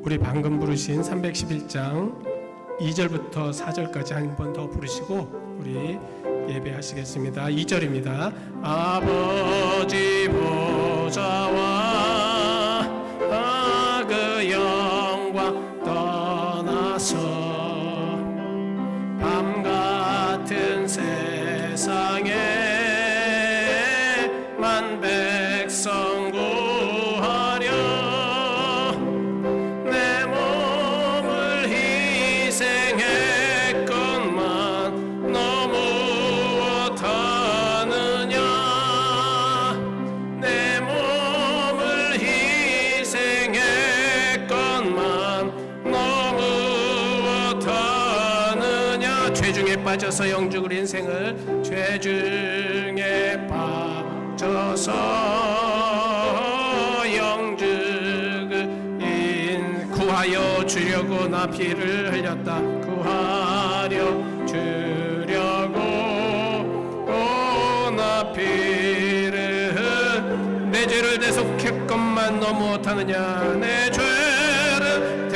우리 방금 부르신 311장 2절부터 4절까지 한 번 더 부르시고 우리 예배하시겠습니다. 2절입니다. 아버지 보좌와 그 영광 떠나서 밤 같은 세상에 만 백성 구하려 내 몸을 희생했건만 너 무엇하느냐 내 몸을 희생했건만 너 무엇하느냐 죄중에 빠져서 영죽을 인생을 죄중에 빠져서 영죽을 구하여 주려고 나 피를 흘렸다 구하려 주려고 나 피를 내 죄를 대속했건만 너 무엇하느냐 내 죄를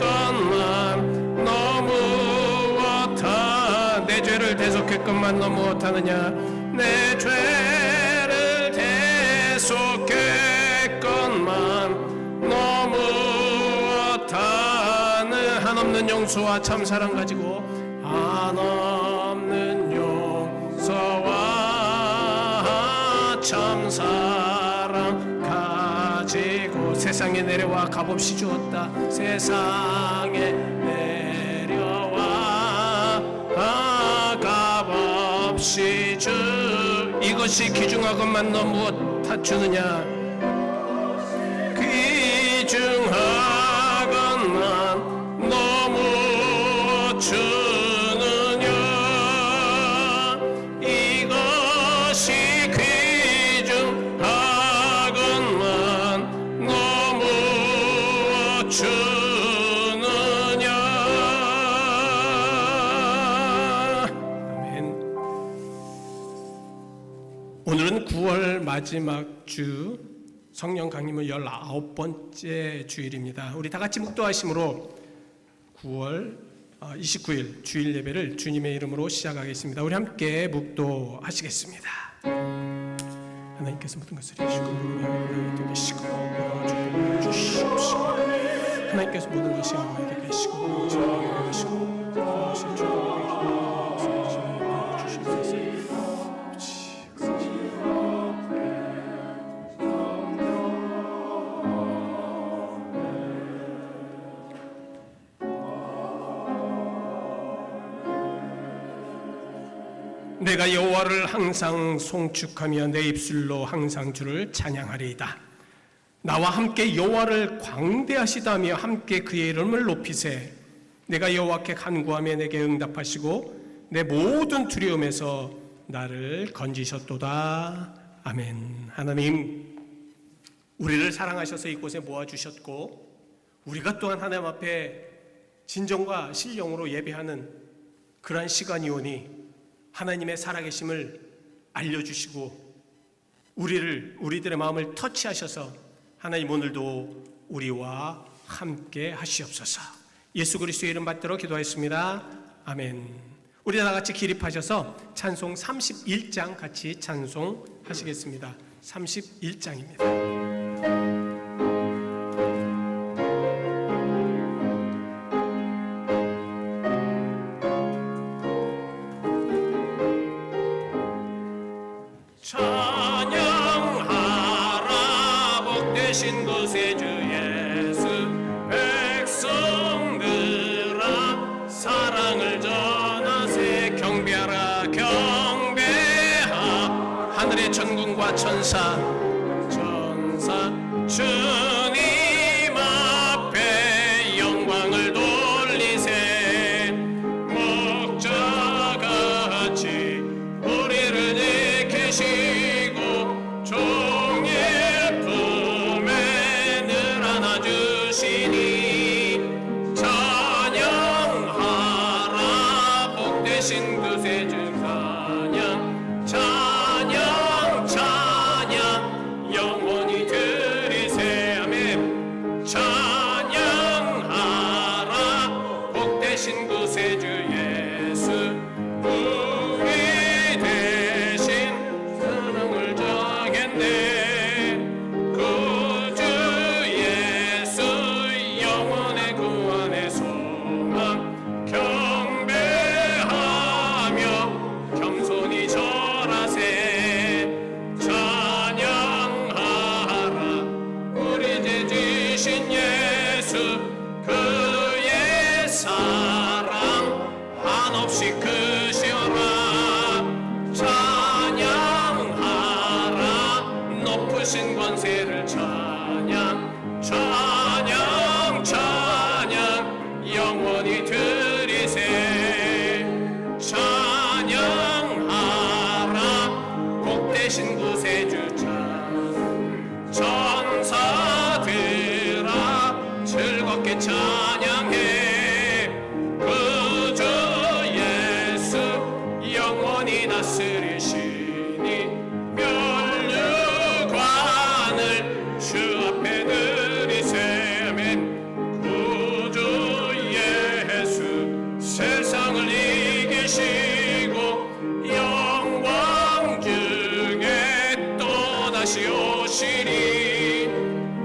대속했건만 너 무엇하 내 죄를 대속했건만 너 무엇하느냐 내 죄를 대속했건만 너 무엇하는 한없는 용서와 참사랑 가지고 한없는 용서와 참사랑 가지고 세상에 내려와 값없이 주었다 세상에 내려와 값없이 주 이것이 귀중하건만 너 무엇 주느냐 귀중하건만 너 무엇 주느냐 이것이 귀중하건만 너 무엇 주느냐 아멘. 오늘은 9월 마지막 주 성령 강림을 19번째 주일입니다. 우리 다 같이 묵도하심으로 9월 29일 주일 예배를 주님의 이름으로 시작하겠습니다. 우리 함께 묵도하시겠습니다. 하나님께서 모든 것을 해주시고 우리에게 계시고 축복을 주시옵시고 하나님께서 모든 것이 우리에게 계시고 모든 것이 우리에게 계시고 모든 것이 축복을 주시옵소서. 내가 여호와를 항상 송축하며 내 입술로 항상 주를 찬양하리이다. 나와 함께 여호와를 광대하시다며 함께 그의 이름을 높이세. 내가 여호와께 간구하며 내게 응답하시고 내 모든 두려움에서 나를 건지셨도다. 아멘. 하나님, 우리를 사랑하셔서 이곳에 모아주셨고 우리가 또한 하나님 앞에 진정과 신령으로 예배하는 그러한 시간이 오니 하나님의 살아계심을 알려주시고 우리들의 마음을 터치하셔서 하나님 오늘도 우리와 함께 하시옵소서. 예수 그리스도의 이름 받들어 기도하였습니다. 아멘. 우리 다 같이 기립하셔서 찬송 31장 같이 찬송하시겠습니다. 31장입니다. 찬양하라 복되신 구세주 예수 백성들아 사랑을 전하세 경배하라 경배하 하늘의 천군과 천사 주님 앞에 영광을 돌리세 목자같이 우리를 지키시고 종의 품에 늘 안아주시니 찬양하라 복되신 구세주 찬양 찬양 찬양 영원히 드리세 아멘. 한없이 크시오라. 찬양하라 높으신 권세를 찬양 찬양 찬양 영원히 드리세. 찬양하라 복되신 구세주 천사들아 즐겁게 찬양해. 그 주 예수 영원히 다스리시니 면류관을 주 앞에 드리세. 아멘. 그 주 예수 세상을 이기시고 영광 중에 또다시 오시리.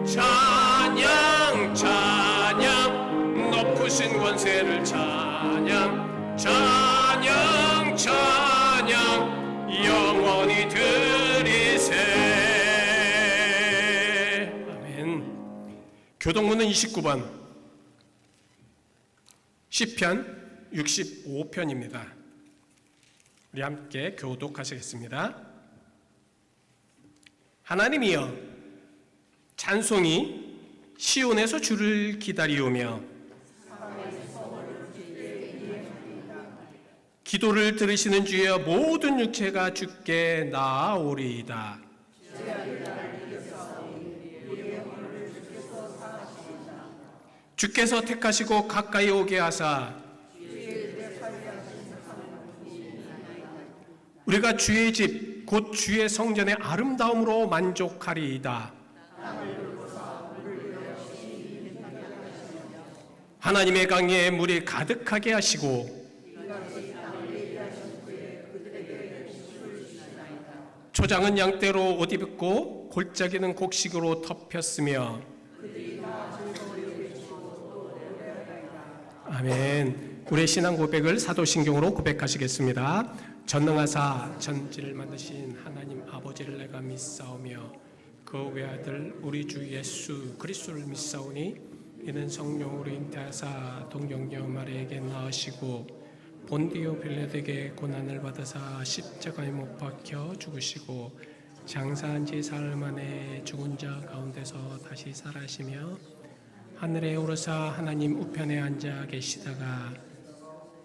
찬양 찬양 높으신 권세를 찬양 찬양 찬양 영원히 드리세. 아멘. 교동문은 29번 시편 65편입니다. 우리 함께 교독하시겠습니다. 하나님이여 찬송이 시온에서 주를 기다리오며 기도를 들으시는 주여 모든 육체가 주께 나아오리이다. 주께서 택하시고 가까이 오게 하사 우리가 주의 집 곧 주의 성전의 아름다움으로 만족하리이다. 하나님의 강에 물이 가득하게 하시고 초장은 양떼로 옷 입고 골짜기는 곡식으로 덮였으며. 아멘. 우리의 신앙 고백을 사도신경으로 고백하시겠습니다. 전능하사 천지를 만드신 하나님 아버지를 내가 믿사오며 그 외아들 우리 주 예수 그리스도를 믿사오니 이는 성령으로 잉태하사 동정녀 마리아에게 낳으시고 본디오 빌라도에게 고난을 받으사 십자가에 못 박혀 죽으시고 장사한 지 사흘 만에 죽은 자 가운데서 다시 살아시며 하늘에 오르사 하나님 우편에 앉아 계시다가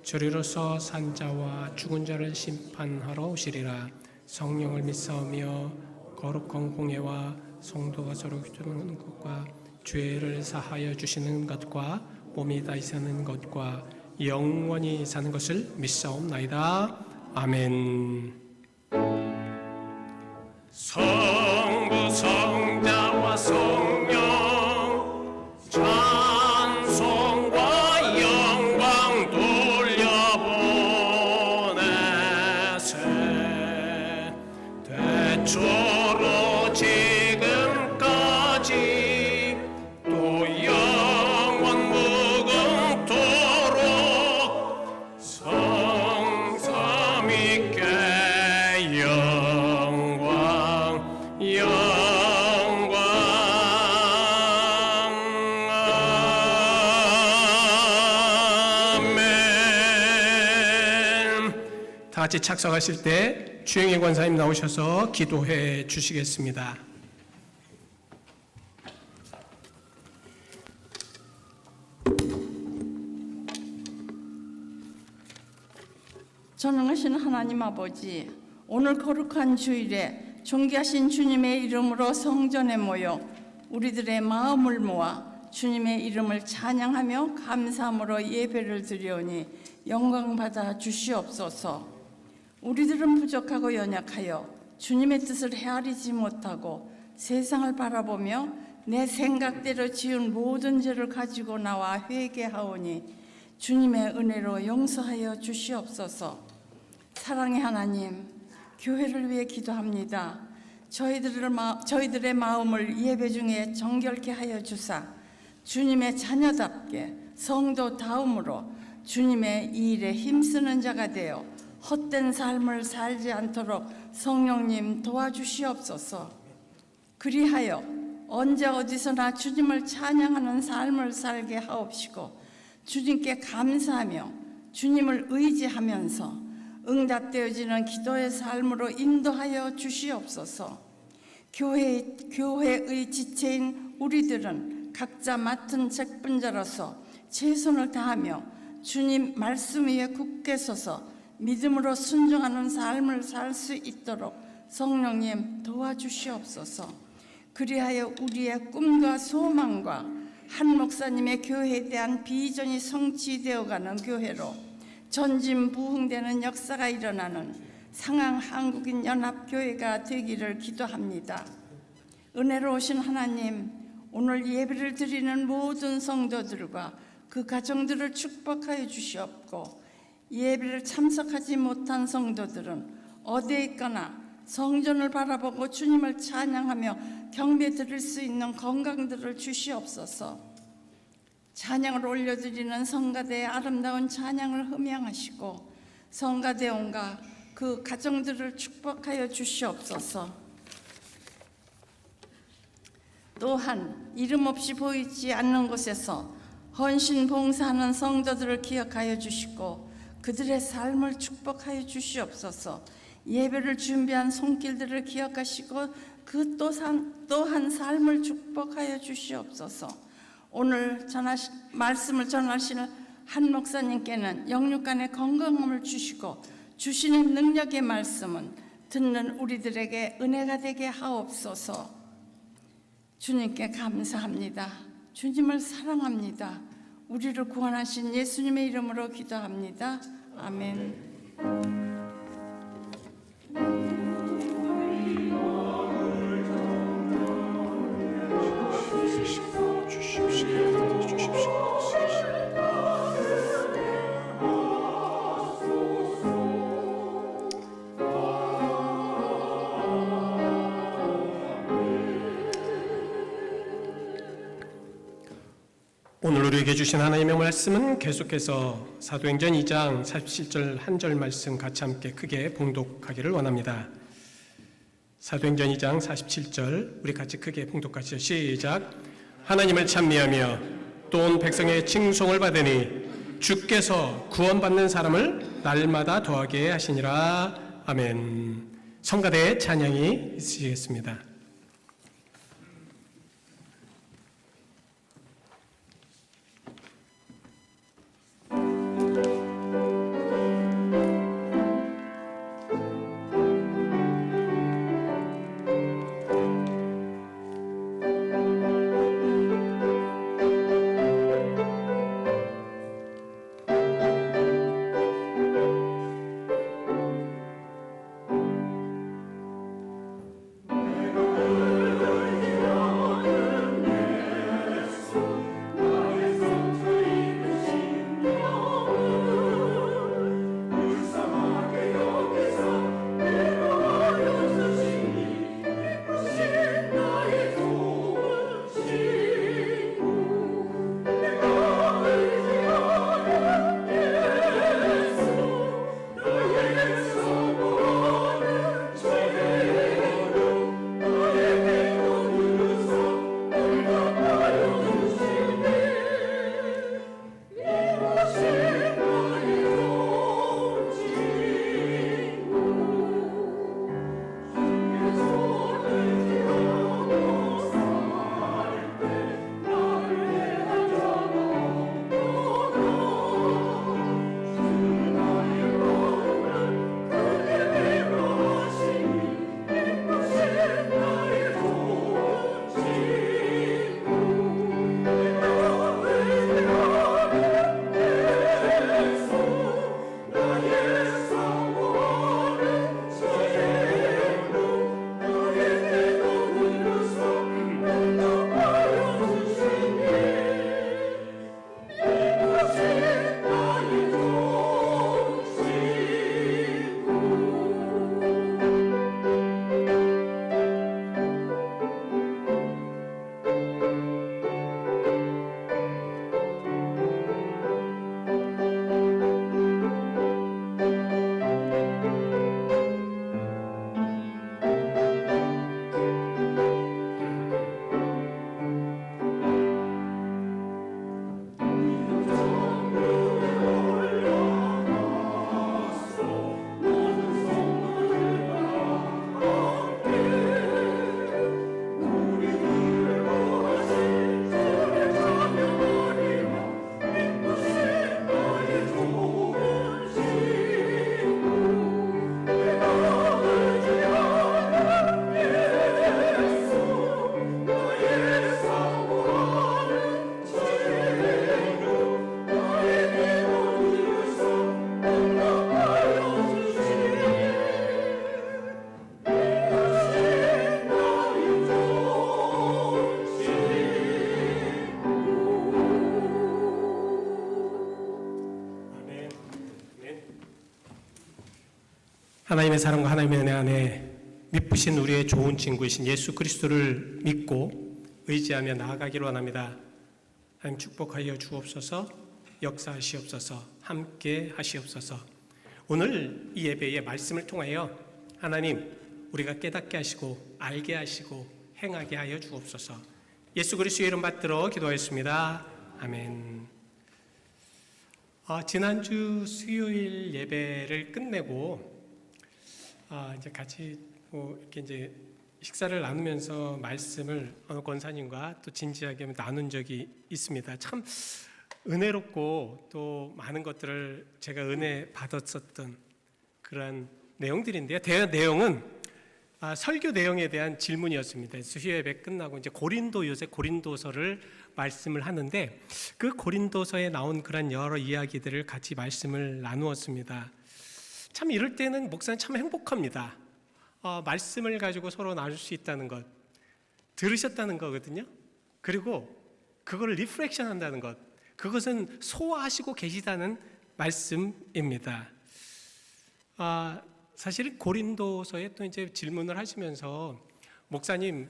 저리로서 산자와 죽은 자를 심판하러 오시리라. 성령을 믿사오며 거룩한 공예와 성도가 서로 교통하는 것과 죄를 사하여 주시는 것과 몸이 다시 사는 것과 영원히 사는 것을 믿사옵나이다. 아멘. 성부 성자와 성령 찬송과 영광 돌려보내세. 대초로 지금까지 또 영원 무궁토록 성삼위께 영광 영광. 아멘. 다 같이 착석하실 때 주영희 권사님 나오셔서 기도해 주시겠습니다. 전능하신 하나님 아버지, 오늘 거룩한 주일에 존귀하신 주님의 이름으로 성전에 모여 우리들의 마음을 모아 주님의 이름을 찬양하며 감사함으로 예배를 드리오니 영광받아 주시옵소서. 우리들은 부족하고 연약하여 주님의 뜻을 헤아리지 못하고 세상을 바라보며 내 생각대로 지은 모든 죄를 가지고 나와 회개하오니 주님의 은혜로 용서하여 주시옵소서. 사랑의 하나님, 교회를 위해 기도합니다. 저희들의 마음을 예배 중에 정결케 하여 주사 주님의 자녀답게 성도다움으로 주님의 이 일에 힘쓰는 자가 되어 헛된 삶을 살지 않도록 성령님 도와주시옵소서. 그리하여 언제 어디서나 주님을 찬양하는 삶을 살게 하옵시고 주님께 감사하며 주님을 의지하면서 응답되어지는 기도의 삶으로 인도하여 주시옵소서. 교회의 지체인 우리들은 각자 맡은 직분자로서 최선을 다하며 주님 말씀 위에 굳게 서서 믿음으로 순종하는 삶을 살 수 있도록 성령님 도와주시옵소서. 그리하여 우리의 꿈과 소망과 한 목사님의 교회에 대한 비전이 성취되어가는 교회로 전진부흥되는 역사가 일어나는 상황 한국인 연합교회가 되기를 기도합니다. 은혜로우신 하나님, 오늘 예배를 드리는 모든 성도들과 그 가정들을 축복하여 주시옵고, 예배를 참석하지 못한 성도들은 어디에 있거나 성전을 바라보고 주님을 찬양하며 경배 드릴 수 있는 건강들을 주시옵소서. 찬양을 올려드리는 성가대의 아름다운 찬양을 흠양하시고 성가대원과 그 가정들을 축복하여 주시옵소서. 또한 이름 없이 보이지 않는 곳에서 헌신 봉사하는 성도들을 기억하여 주시고 그들의 삶을 축복하여 주시옵소서. 예배를 준비한 손길들을 기억하시고 그 또한 삶을 축복하여 주시옵소서. 오늘 말씀을 전하시는 한 목사님께는 영육간의 건강함을 주시고 주시는 능력의 말씀은 듣는 우리들에게 은혜가 되게 하옵소서. 주님께 감사합니다. 주님을 사랑합니다. 우리를 구원하신 예수님의 이름으로 기도합니다. 아멘. 오늘 우리에게 주신 하나님의 말씀은 계속해서 사도행전 2장 47절 한 절 말씀 같이 함께 크게 봉독하기를 원합니다. 사도행전 2장 47절 우리 같이 크게 봉독하시죠. 시작. 하나님을 찬미하며 또 온 백성의 칭송을 받으니 주께서 구원받는 사람을 날마다 더하게 하시니라. 아멘. 성가대의 찬양이 있으시겠습니다. 내가 하나님의 사랑과 하나님의 은혜 안에 믿으신 우리의 좋은 친구이신 예수 그리스도를 믿고 의지하며 나아가기를 원합니다. 하나님 축복하여 주옵소서, 역사하시옵소서, 함께 하시옵소서. 오늘 이 예배의 말씀을 통하여 하나님 우리가 깨닫게 하시고 알게 하시고 행하게 하여 주옵소서. 예수 그리스도의 이름 받들어 기도하였습니다. 아멘. 지난주 수요일 예배를 끝내고 이제 같이 이렇게 이제 식사를 나누면서 말씀을 어느 권사님과 또 진지하게 나눈 적이 있습니다. 참 은혜롭고 또 많은 것들을 제가 은혜 받았었던 그런 내용들인데요. 대화 내용은 설교 내용에 대한 질문이었습니다. 수요 예배 끝나고 이제 요새 고린도서를 말씀을 하는데 그 고린도서에 나온 그런 여러 이야기들을 같이 말씀을 나누었습니다. 참 이럴 때는 목사는 참 행복합니다. 말씀을 가지고 서로 나눌 수 있다는 것, 들으셨다는 거거든요. 그리고 그걸 리프렉션 한다는 것, 그것은 소화하시고 계시다는 말씀입니다. 사실 고린도서에 또 이제 질문을 하시면서 목사님,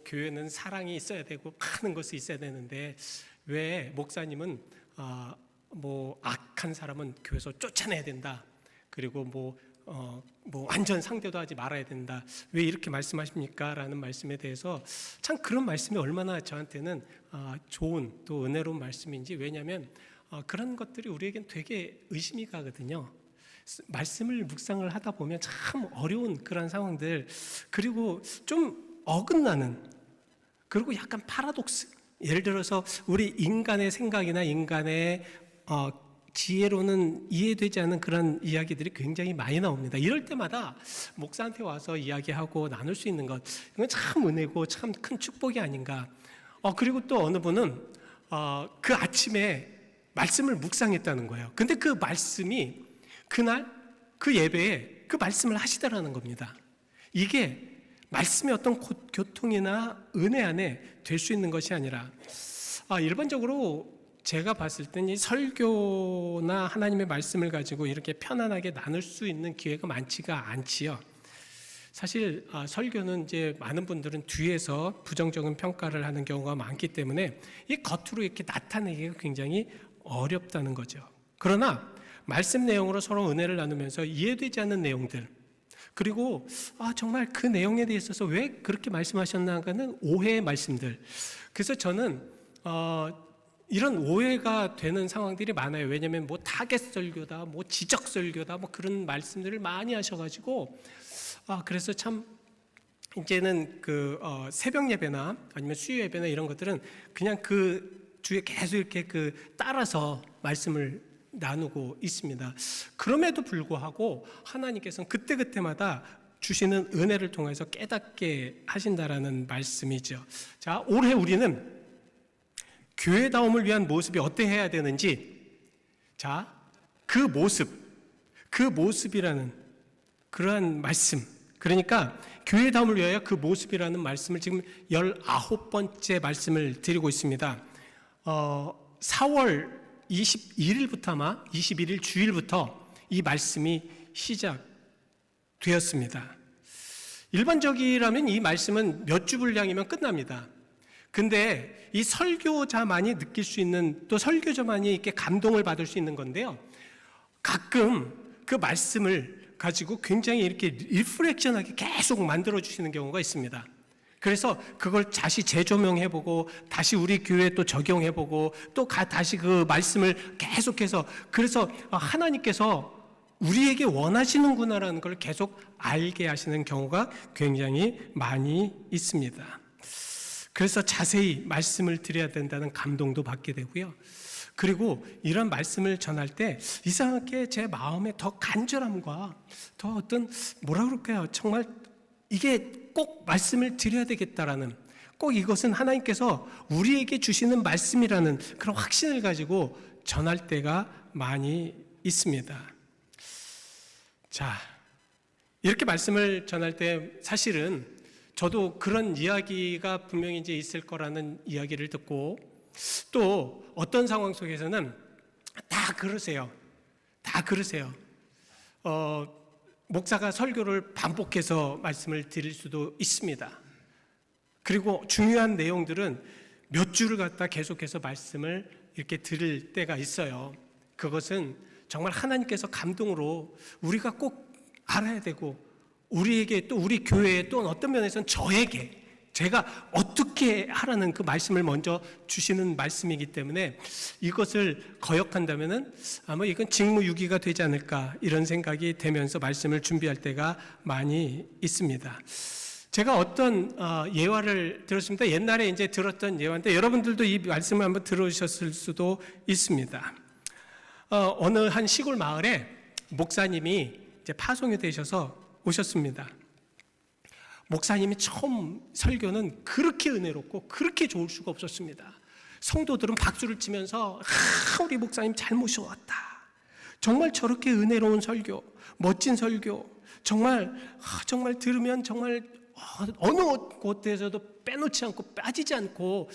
교회는 사랑이 있어야 되고 많은 것이 있어야 되는데 왜 목사님은 악한 사람은 교회에서 쫓아내야 된다. 그리고 완전 상대도 하지 말아야 된다. 왜 이렇게 말씀하십니까? 라는 말씀에 대해서 참 그런 말씀이 얼마나 저한테는 좋은 또 은혜로운 말씀인지. 왜냐하면 그런 것들이 우리에겐 되게 의심이 가거든요. 말씀을 묵상을 하다 보면 참 어려운 그런 상황들, 그리고 좀 어긋나는, 그리고 약간 파라독스, 예를 들어서 우리 인간의 생각이나 인간의 지혜로는 이해되지 않는 그런 이야기들이 굉장히 많이 나옵니다. 이럴 때마다 목사한테 와서 이야기하고 나눌 수 있는 것, 이건 참 은혜고 참 큰 축복이 아닌가. 그리고 또 어느 분은 그 아침에 말씀을 묵상했다는 거예요. 근데 그 말씀이 그날 그 예배에 그 말씀을 하시더라는 겁니다. 이게 말씀의 어떤 교통이나 은혜 안에 될 수 있는 것이 아니라 일반적으로 제가 봤을 때는 이 설교나 하나님의 말씀을 가지고 이렇게 편안하게 나눌 수 있는 기회가 많지가 않지요. 사실 설교는 이제 많은 분들은 뒤에서 부정적인 평가를 하는 경우가 많기 때문에 이 겉으로 이렇게 나타내기가 굉장히 어렵다는 거죠. 그러나 말씀 내용으로 서로 은혜를 나누면서 이해되지 않는 내용들, 그리고 정말 그 내용에 대해 있어서 왜 그렇게 말씀하셨나 하는 오해의 말씀들. 그래서 저는 이런 오해가 되는 상황들이 많아요. 왜냐하면 타겟 설교다, 지적 설교다, 그런 말씀들을 많이 하셔가지고 그래서 참 이제는 새벽 예배나 아니면 수요 예배나 이런 것들은 그냥 그 주에 계속 이렇게 따라서 말씀을 나누고 있습니다. 그럼에도 불구하고 하나님께서는 그때그때마다 주시는 은혜를 통해서 깨닫게 하신다라는 말씀이죠. 자, 올해 우리는 교회다움을 위한 모습이 어떠해야 되는지, 자, 그 모습이라는 그러한 말씀, 그러니까 교회다움을 위하여 그 모습이라는 말씀을 지금 19번째 말씀을 드리고 있습니다. 4월 21일부터 아마 21일 주일부터 이 말씀이 시작되었습니다. 일반적이라면 이 말씀은 몇 주 분량이면 끝납니다. 근데 이 설교자만이 느낄 수 있는, 또 설교자만이 이렇게 감동을 받을 수 있는 건데요. 가끔 그 말씀을 가지고 굉장히 이렇게 리프렉션하게 계속 만들어주시는 경우가 있습니다. 그래서 그걸 다시 재조명해보고 다시 우리 교회에 또 적용해보고 또 다시 그 말씀을 계속해서, 그래서 하나님께서 우리에게 원하시는구나라는 걸 계속 알게 하시는 경우가 굉장히 많이 있습니다. 그래서 자세히 말씀을 드려야 된다는 감동도 받게 되고요. 그리고 이런 말씀을 전할 때 이상하게 제 마음에 더 간절함과 더 어떤 정말 이게 꼭 말씀을 드려야 되겠다라는, 꼭 이것은 하나님께서 우리에게 주시는 말씀이라는 그런 확신을 가지고 전할 때가 많이 있습니다. 자, 이렇게 말씀을 전할 때 사실은 저도 그런 이야기가 분명히 이제 있을 거라는 이야기를 듣고, 또 어떤 상황 속에서는 다 그러세요. 목사가 설교를 반복해서 말씀을 드릴 수도 있습니다. 그리고 중요한 내용들은 몇 줄을 갖다 계속해서 말씀을 이렇게 들을 때가 있어요. 그것은 정말 하나님께서 감동으로 우리가 꼭 알아야 되고, 우리에게 또 우리 교회에 또 어떤 면에서는 저에게 제가 어떻게 하라는 그 말씀을 먼저 주시는 말씀이기 때문에 이것을 거역한다면은 아마 이건 직무유기가 되지 않을까, 이런 생각이 되면서 말씀을 준비할 때가 많이 있습니다. 제가 어떤 예화를 들었습니다. 옛날에 이제 들었던 예화인데 여러분들도 이 말씀을 한번 들으셨을 수도 있습니다. 어느 한 시골 마을에 목사님이 이제 파송이 되셔서 오셨습니다. 목사님이 처음 설교는 그렇게 은혜롭고 그렇게 좋을 수가 없었습니다. 성도들은 박수를 치면서 우리 목사님 잘 모셔왔다, 정말 저렇게 은혜로운 설교, 멋진 설교, 정말 들으면 정말 어느 곳에서도 빼놓지 않고 빠지지 않고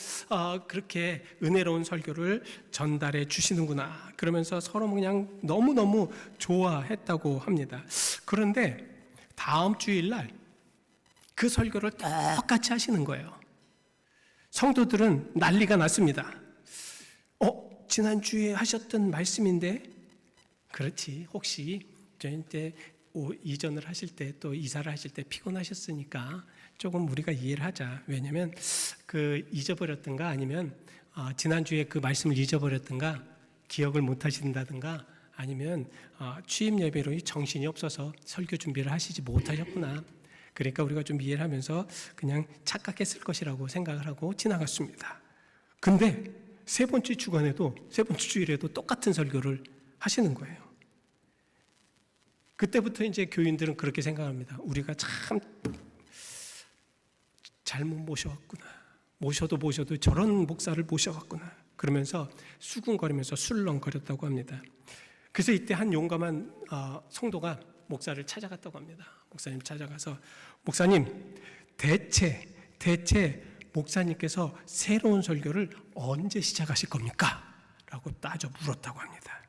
그렇게 은혜로운 설교를 전달해 주시는구나, 그러면서 서로 그냥 너무너무 좋아했다고 합니다. 그런데 다음 주일날 그 설교를 똑같이 하시는 거예요. 성도들은 난리가 났습니다. 지난주에 하셨던 말씀인데, 그렇지, 혹시 이제 이전을 하실 때, 또 이사를 하실 때 피곤하셨으니까 조금 우리가 이해를 하자. 왜냐하면 그 잊어버렸던가, 아니면 지난주에 그 말씀을 잊어버렸던가, 기억을 못 하신다든가, 아니면 취임 예배로 정신이 없어서 설교 준비를 하시지 못하셨구나. 그러니까 우리가 좀 이해를 하면서 그냥 착각했을 것이라고 생각을 하고 지나갔습니다. 근데 세 번째 주일에도 똑같은 설교를 하시는 거예요. 그때부터 이제 교인들은 그렇게 생각합니다. 우리가 참 잘못 모셔왔구나. 모셔도 저런 목사를 모셔왔구나. 그러면서 수군거리면서 술렁거렸다고 합니다. 그래서 이때 한 용감한 성도가 목사를 찾아갔다고 합니다. 목사님 찾아가서, 목사님, 대체 목사님께서 새로운 설교를 언제 시작하실 겁니까? 라고 따져 물었다고 합니다.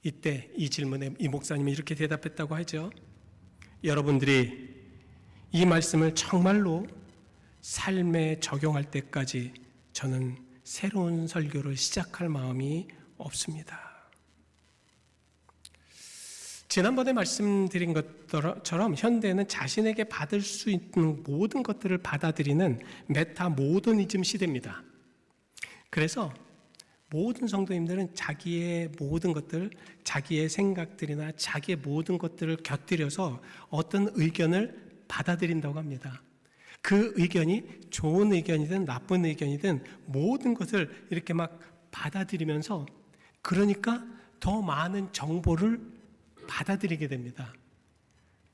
이때 이 질문에 이 목사님이 이렇게 대답했다고 하죠. 여러분들이 이 말씀을 정말로 삶에 적용할 때까지 저는 새로운 설교를 시작할 마음이 없습니다. 지난번에 말씀드린 것처럼 현대는 자신에게 받을 수 있는 모든 것들을 받아들이는 메타 모더니즘 시대입니다. 그래서 모든 성도님들은 자기의 모든 것들, 자기의 생각들이나 자기의 모든 것들을 곁들여서 어떤 의견을 받아들인다고 합니다. 그 의견이 좋은 의견이든 나쁜 의견이든 모든 것을 이렇게 막 받아들이면서, 그러니까 더 많은 정보를 받아들이게 됩니다.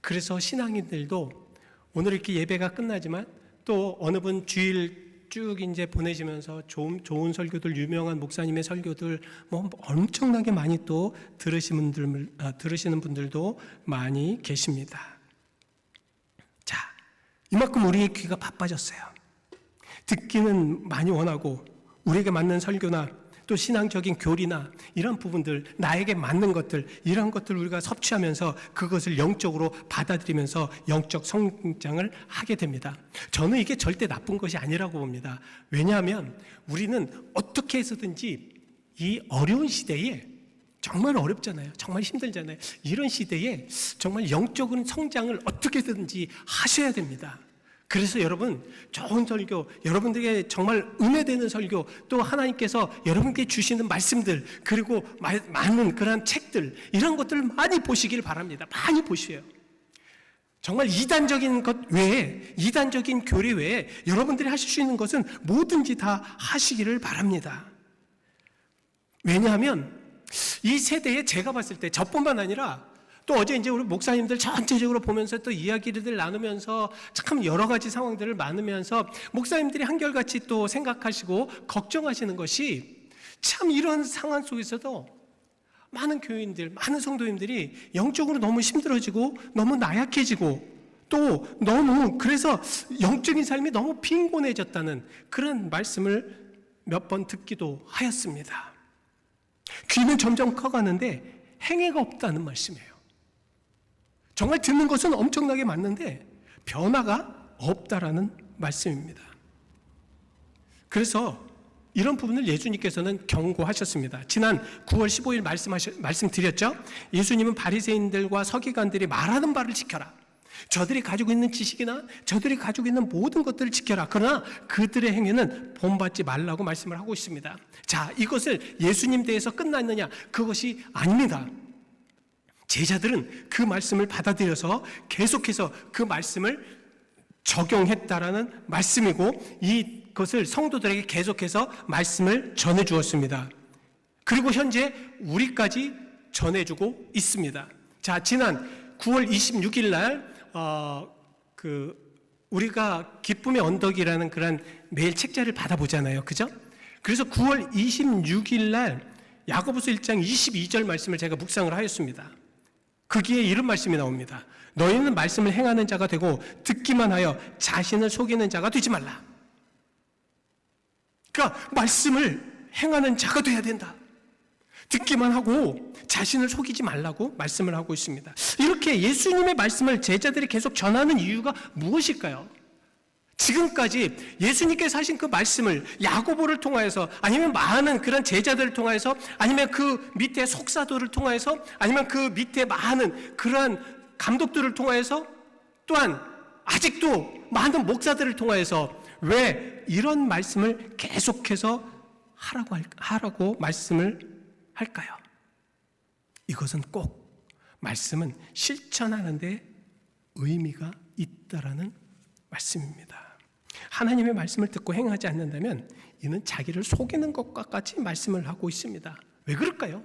그래서 신앙인들도 오늘 이렇게 예배가 끝나지만 또 어느 분 주일 쭉 이제 보내시면서 좋은 설교들, 유명한 목사님의 설교들 엄청나게 많이 또 들으시는 분들도 많이 계십니다. 자, 이만큼 우리의 귀가 바빠졌어요. 듣기는 많이 원하고 우리에게 맞는 설교나 또 신앙적인 교리나 이런 부분들, 나에게 맞는 것들, 이런 것들 우리가 섭취하면서 그것을 영적으로 받아들이면서 영적 성장을 하게 됩니다. 저는 이게 절대 나쁜 것이 아니라고 봅니다. 왜냐하면 우리는 어떻게 해서든지 이 어려운 시대에, 정말 어렵잖아요, 정말 힘들잖아요, 이런 시대에 정말 영적인 성장을 어떻게든지 하셔야 됩니다. 그래서 여러분, 좋은 설교, 여러분들에게 정말 은혜되는 설교, 또 하나님께서 여러분께 주시는 말씀들, 그리고 많은 그런 책들, 이런 것들을 많이 보시길 바랍니다. 많이 보셔요. 정말 이단적인 것 외에, 이단적인 교리 외에 여러분들이 하실 수 있는 것은 뭐든지 다 하시기를 바랍니다. 왜냐하면 이 세대에 제가 봤을 때 저뿐만 아니라 또 어제 이제 우리 목사님들 전체적으로 보면서 또 이야기를 나누면서 참 여러 가지 상황들을 나누면서 목사님들이 한결같이 또 생각하시고 걱정하시는 것이, 참 이런 상황 속에서도 많은 교인들, 많은 성도님들이 영적으로 너무 힘들어지고 너무 나약해지고 또 너무, 그래서 영적인 삶이 너무 빈곤해졌다는 그런 말씀을 몇 번 듣기도 하였습니다. 귀는 점점 커가는데 행위가 없다는 말씀이에요. 정말 듣는 것은 엄청나게 많은데 변화가 없다라는 말씀입니다. 그래서 이런 부분을 예수님께서는 경고하셨습니다. 지난 9월 15일 말씀드렸죠. 예수님은 바리새인들과 서기관들이 말하는 바를 지켜라. 저들이 가지고 있는 지식이나 저들이 가지고 있는 모든 것들을 지켜라. 그러나 그들의 행위는 본받지 말라고 말씀을 하고 있습니다. 자, 이것을 예수님 대해서 끝났느냐? 그것이 아닙니다. 제자들은 그 말씀을 받아들여서 계속해서 그 말씀을 적용했다라는 말씀이고, 이것을 성도들에게 계속해서 말씀을 전해 주었습니다. 그리고 현재 우리까지 전해주고 있습니다. 자, 지난 9월 26일 날 우리가 기쁨의 언덕이라는 그런 매일 책자를 받아보잖아요. 그죠? 그래서 9월 26일 날 야고보서 1장 22절 말씀을 제가 묵상을 하였습니다. 거기에 이런 말씀이 나옵니다. 너희는 말씀을 행하는 자가 되고 듣기만 하여 자신을 속이는 자가 되지 말라. 그러니까 말씀을 행하는 자가 돼야 된다. 듣기만 하고 자신을 속이지 말라고 말씀을 하고 있습니다. 이렇게 예수님의 말씀을 제자들이 계속 전하는 이유가 무엇일까요? 지금까지 예수님께서 하신 그 말씀을 야고보를 통하여서, 아니면 많은 그런 제자들을 통하여서, 아니면 그 밑에 속사도를 통하여서, 아니면 그 밑에 많은 그러한 감독들을 통하여서, 또한 아직도 많은 목사들을 통하여서 왜 이런 말씀을 계속해서 하라고 말씀을 할까요? 이것은 꼭 말씀은 실천하는 데 의미가 있다라는 말씀입니다. 하나님의 말씀을 듣고 행하지 않는다면 이는 자기를 속이는 것과 같이 말씀을 하고 있습니다. 왜 그럴까요?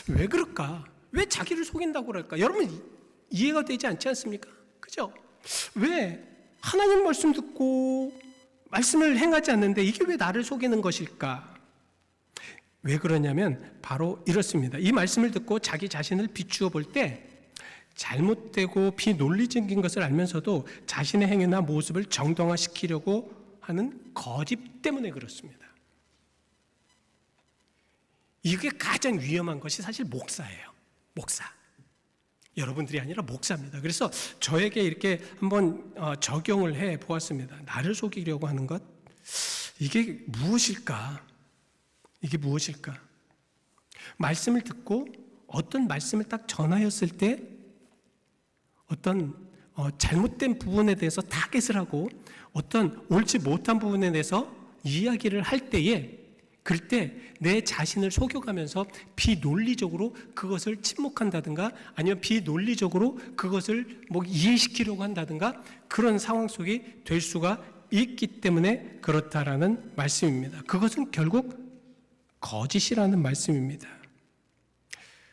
왜 그럴까? 왜 자기를 속인다고 그럴까? 여러분 이해가 되지 않지 않습니까? 그죠? 왜 하나님 말씀 듣고 말씀을 행하지 않는데 이게 왜 나를 속이는 것일까? 왜 그러냐면 바로 이렇습니다. 이 말씀을 듣고 자기 자신을 비추어 볼 때 잘못되고 비논리적인 것을 알면서도 자신의 행위나 모습을 정당화시키려고 하는 거짓 때문에 그렇습니다. 이게 가장 위험한 것이 사실 목사예요. 목사. 여러분들이 아니라 목사입니다. 그래서 저에게 이렇게 한번 적용을 해 보았습니다. 나를 속이려고 하는 것, 이게 무엇일까? 이게 무엇일까? 말씀을 듣고 어떤 말씀을 딱 전하였을 때 어떤 잘못된 부분에 대해서 타겟을 하고 어떤 옳지 못한 부분에 대해서 이야기를 할 때에, 그럴 때 내 자신을 속여가면서 비논리적으로 그것을 침묵한다든가, 아니면 비논리적으로 그것을 이해시키려고 한다든가, 그런 상황 속이 될 수가 있기 때문에 그렇다라는 말씀입니다. 그것은 결국 거짓이라는 말씀입니다.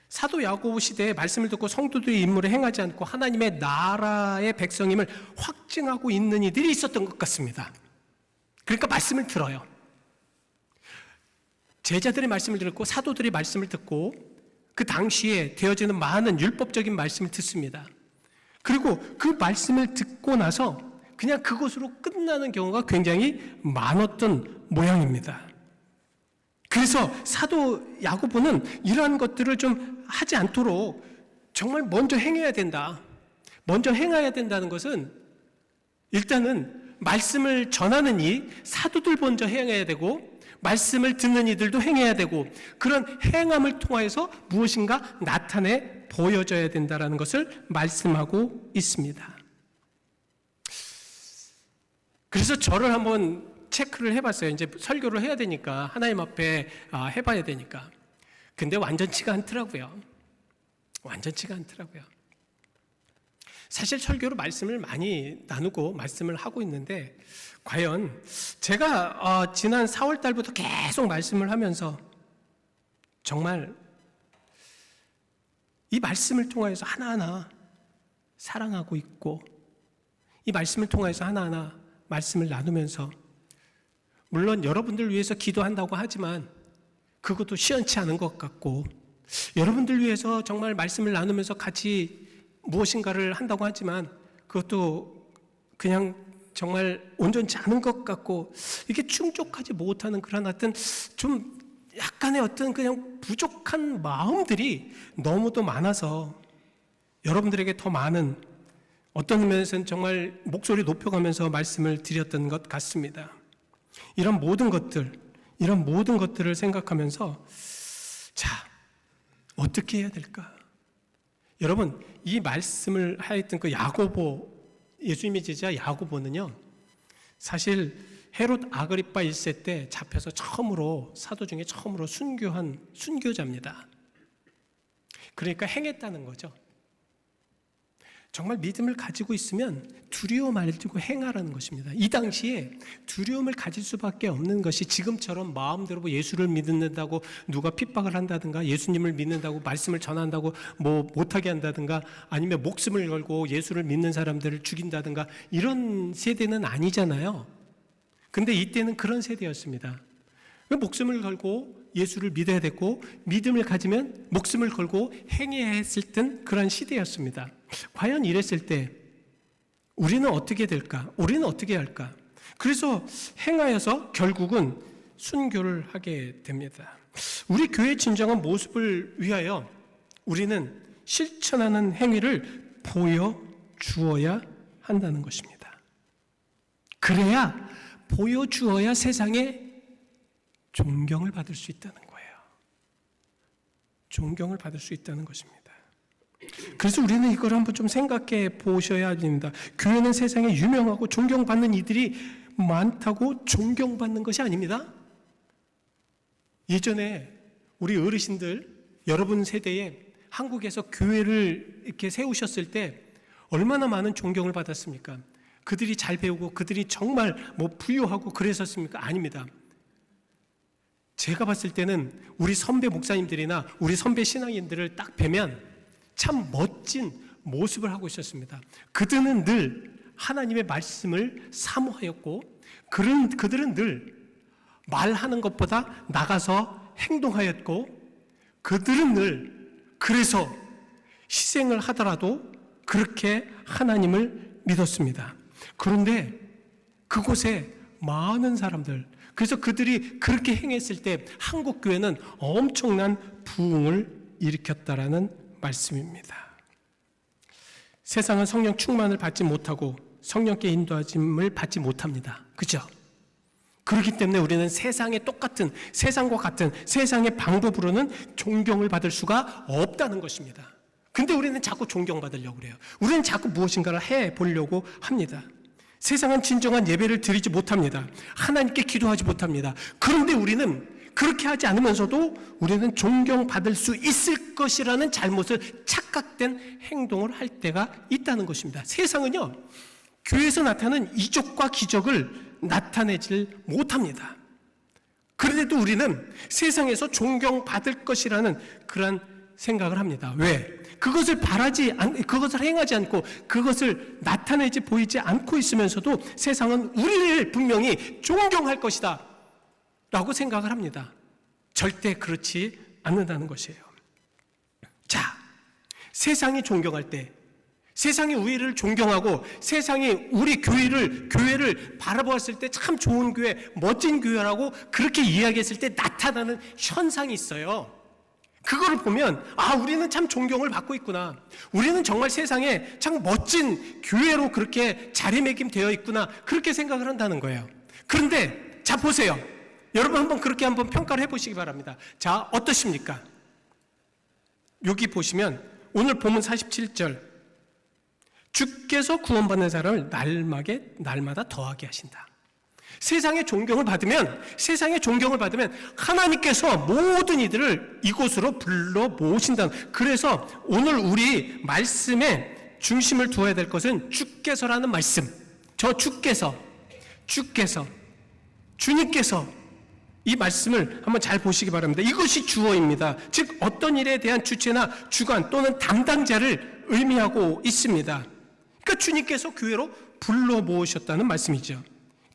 사도 야고보 시대에 말씀을 듣고 성도들의 임무를 행하지 않고 하나님의 나라의 백성임을 확증하고 있는 이들이 있었던 것 같습니다. 그러니까 말씀을 들어요. 제자들의 말씀을 듣고 사도들의 말씀을 듣고 그 당시에 되어지는 많은 율법적인 말씀을 듣습니다. 그리고 그 말씀을 듣고 나서 그냥 그것으로 끝나는 경우가 굉장히 많았던 모양입니다. 그래서 사도 야고보는 이러한 것들을 좀 하지 않도록 정말 먼저 행해야 된다. 먼저 행해야 된다는 것은 일단은 말씀을 전하는 이 사도들 먼저 행해야 되고, 말씀을 듣는 이들도 행해야 되고, 그런 행함을 통해서 무엇인가 나타내 보여져야 된다는 것을 말씀하고 있습니다. 그래서 저를 한번 체크를 해봤어요. 이제 설교를 해야 되니까, 하나님 앞에 해봐야 되니까. 근데 완전치가 않더라고요. 완전치가 않더라고요. 사실 설교로 말씀을 많이 나누고 말씀을 하고 있는데, 과연 제가 지난 4월 달부터 계속 말씀을 하면서 정말 이 말씀을 통해서 하나하나 사랑하고 있고, 이 말씀을 통해서 하나하나 말씀을 나누면서, 물론 여러분들 위해서 기도한다고 하지만 그것도 시원치 않은 것 같고, 여러분들 위해서 정말 말씀을 나누면서 같이 무엇인가를 한다고 하지만 그것도 그냥 정말 온전치 않은 것 같고, 이게 충족하지 못하는 그런 어떤 좀 약간의 어떤 그냥 부족한 마음들이 너무도 많아서 여러분들에게 더 많은, 어떤 면에서는 정말 목소리 높여가면서 말씀을 드렸던 것 같습니다. 이런 모든 것들을 생각하면서 자, 어떻게 해야 될까? 여러분, 이 말씀을 하였던 그 야고보, 예수님의 제자 야고보는요, 사실 헤롯 아그리파 1세 때 잡혀서 사도 중에 처음으로 순교한 순교자입니다. 그러니까 행했다는 거죠. 정말 믿음을 가지고 있으면 두려워 말고 행하라는 것입니다. 이 당시에 두려움을 가질 수밖에 없는 것이 지금처럼 마음대로 뭐 예수를 믿는다고 누가 핍박을 한다든가, 예수님을 믿는다고 말씀을 전한다고 뭐 못하게 한다든가, 아니면 목숨을 걸고 예수를 믿는 사람들을 죽인다든가, 이런 세대는 아니잖아요. 근데 이때는 그런 세대였습니다. 목숨을 걸고 예수를 믿어야 됐고, 믿음을 가지면 목숨을 걸고 행해야 했을 땐 그런 시대였습니다. 과연 이랬을 때 우리는 어떻게 될까? 우리는 어떻게 할까? 그래서 행하여서 결국은 순교를 하게 됩니다. 우리 교회의 진정한 모습을 위하여 우리는 실천하는 행위를 보여주어야 한다는 것입니다. 그래야, 보여주어야 세상에 존경을 받을 수 있다는 거예요. 존경을 받을 수 있다는 것입니다. 그래서 우리는 이걸 한번 좀 생각해 보셔야 됩니다. 교회는 세상에 유명하고 존경받는 이들이 많다고 존경받는 것이 아닙니다. 예전에 우리 어르신들, 여러분 세대에 한국에서 교회를 이렇게 세우셨을 때 얼마나 많은 존경을 받았습니까? 그들이 잘 배우고 그들이 정말 뭐 부유하고 그랬었습니까? 아닙니다. 제가 봤을 때는 우리 선배 목사님들이나 우리 선배 신앙인들을 딱 뵈면 참 멋진 모습을 하고 있었습니다. 그들은 늘 하나님의 말씀을 사모하였고, 그들은 늘 말하는 것보다 나가서 행동하였고, 그들은 늘 그래서 희생을 하더라도 그렇게 하나님을 믿었습니다. 그런데 그곳에 많은 사람들, 그래서 그들이 그렇게 행했을 때 한국 교회는 엄청난 부흥을 일으켰다라는 말씀입니다. 세상은 성령 충만을 받지 못하고 성령께 인도하심을 받지 못합니다. 그렇죠? 그렇기 때문에 우리는 세상과 같은 세상의 방법으로는 존경을 받을 수가 없다는 것입니다. 근데 우리는 자꾸 존경받으려고 그래요. 우리는 자꾸 무엇인가를 해보려고 합니다. 세상은 진정한 예배를 드리지 못합니다. 하나님께 기도하지 못합니다. 그런데 우리는 그렇게 하지 않으면서도 우리는 존경받을 수 있을 것이라는 잘못을, 착각된 행동을 할 때가 있다는 것입니다. 세상은요, 교회에서 나타나는 이적과 기적을 나타내질 못합니다. 그런데도 우리는 세상에서 존경받을 것이라는 그런 생각을 합니다. 왜? 그것을 행하지 않고 그것을 나타내지 보이지 않고 있으면서도 세상은 우리를 분명히 존경할 것이다 라고 생각을 합니다. 절대 그렇지 않는다는 것이에요. 자, 세상이 존경할 때, 세상이 우리를 존경하고 세상이 우리 교회를 바라보았을 때 참 좋은 교회, 멋진 교회라고 그렇게 이야기했을 때 나타나는 현상이 있어요. 그거를 보면, 아, 우리는 참 존경을 받고 있구나. 우리는 정말 세상에 참 멋진 교회로 그렇게 자리매김되어 있구나. 그렇게 생각을 한다는 거예요. 그런데 자, 보세요. 여러분 그렇게 한번 평가를 해보시기 바랍니다. 자, 어떠십니까? 여기 보시면 오늘 본문 47절, 주께서 구원받는 사람을 날마다 더하게 하신다. 세상의 존경을 받으면 하나님께서 모든 이들을 이곳으로 불러 모으신다. 그래서 오늘 우리 말씀에 중심을 두어야 될 것은 주께서라는 말씀. 저 주께서, 주님께서, 이 말씀을 한번 잘 보시기 바랍니다. 이것이 주어입니다. 즉 어떤 일에 대한 주체나 주관 또는 담당자를 의미하고 있습니다. 그러니까 주님께서 교회로 불러 모으셨다는 말씀이죠.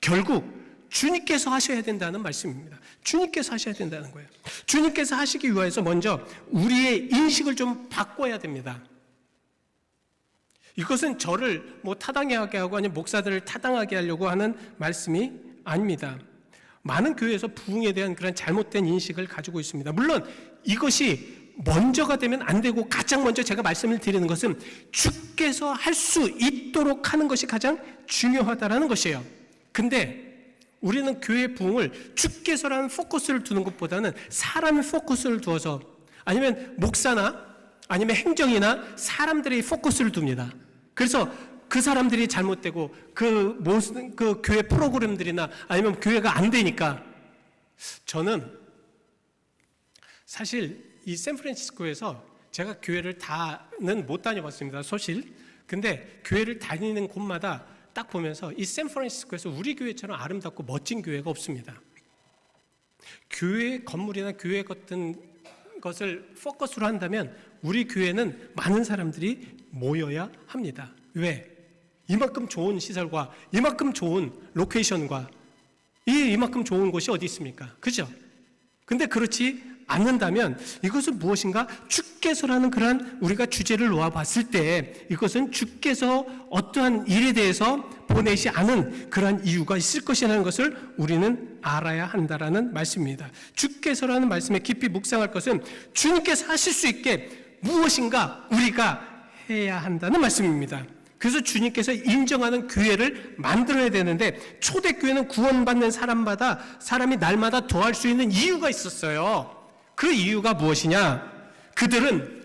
결국 주님께서 하셔야 된다는 말씀입니다. 주님께서 하셔야 된다는 거예요. 주님께서 하시기 위해서 먼저 우리의 인식을 좀 바꿔야 됩니다. 이것은 저를 타당하게 하고 아니면 목사들을 타당하게 하려고 하는 말씀이 아닙니다. 많은 교회에서 부흥에 대한 그런 잘못된 인식을 가지고 있습니다. 물론 이것이 먼저가 되면 안 되고 가장 먼저 제가 말씀을 드리는 것은 주께서 할 수 있도록 하는 것이 가장 중요하다라는 것이에요. 근데 우리는 교회 부흥을 주께서라는 포커스를 두는 것보다는 사람의 포커스를 두어서 아니면 목사나 아니면 행정이나 사람들의 포커스를 둡니다. 그래서 그 사람들이 잘못되고 그 교회 프로그램들이나 아니면 교회가 안 되니까 저는 사실 이 샌프란시스코에서 제가 교회를 다는 못 다녀봤습니다. 소실. 근데 교회를 다니는 곳마다 딱 보면서 이 샌프란시스코에서 우리 교회처럼 아름답고 멋진 교회가 없습니다. 교회 건물이나 교회 같은 것을 포커스로 한다면 우리 교회는 많은 사람들이 모여야 합니다. 왜? 이만큼 좋은 시설과 이만큼 좋은 로케이션과 이만큼 좋은 곳이 어디 있습니까? 그죠? 근데 그렇지 않는다면 이것은 무엇인가 주께서라는 그러한 우리가 주제를 놓아봤을 때 이것은 주께서 어떠한 일에 대해서 보내지 않은 그러한 이유가 있을 것이라는 것을 우리는 알아야 한다라는 말씀입니다. 주께서라는 말씀에 깊이 묵상할 것은 주님께서 하실 수 있게 무엇인가 우리가 해야 한다는 말씀입니다. 그래서 주님께서 인정하는 교회를 만들어야 되는데 초대교회는 구원받는 사람이 날마다 더할 수 있는 이유가 있었어요. 그 이유가 무엇이냐? 그들은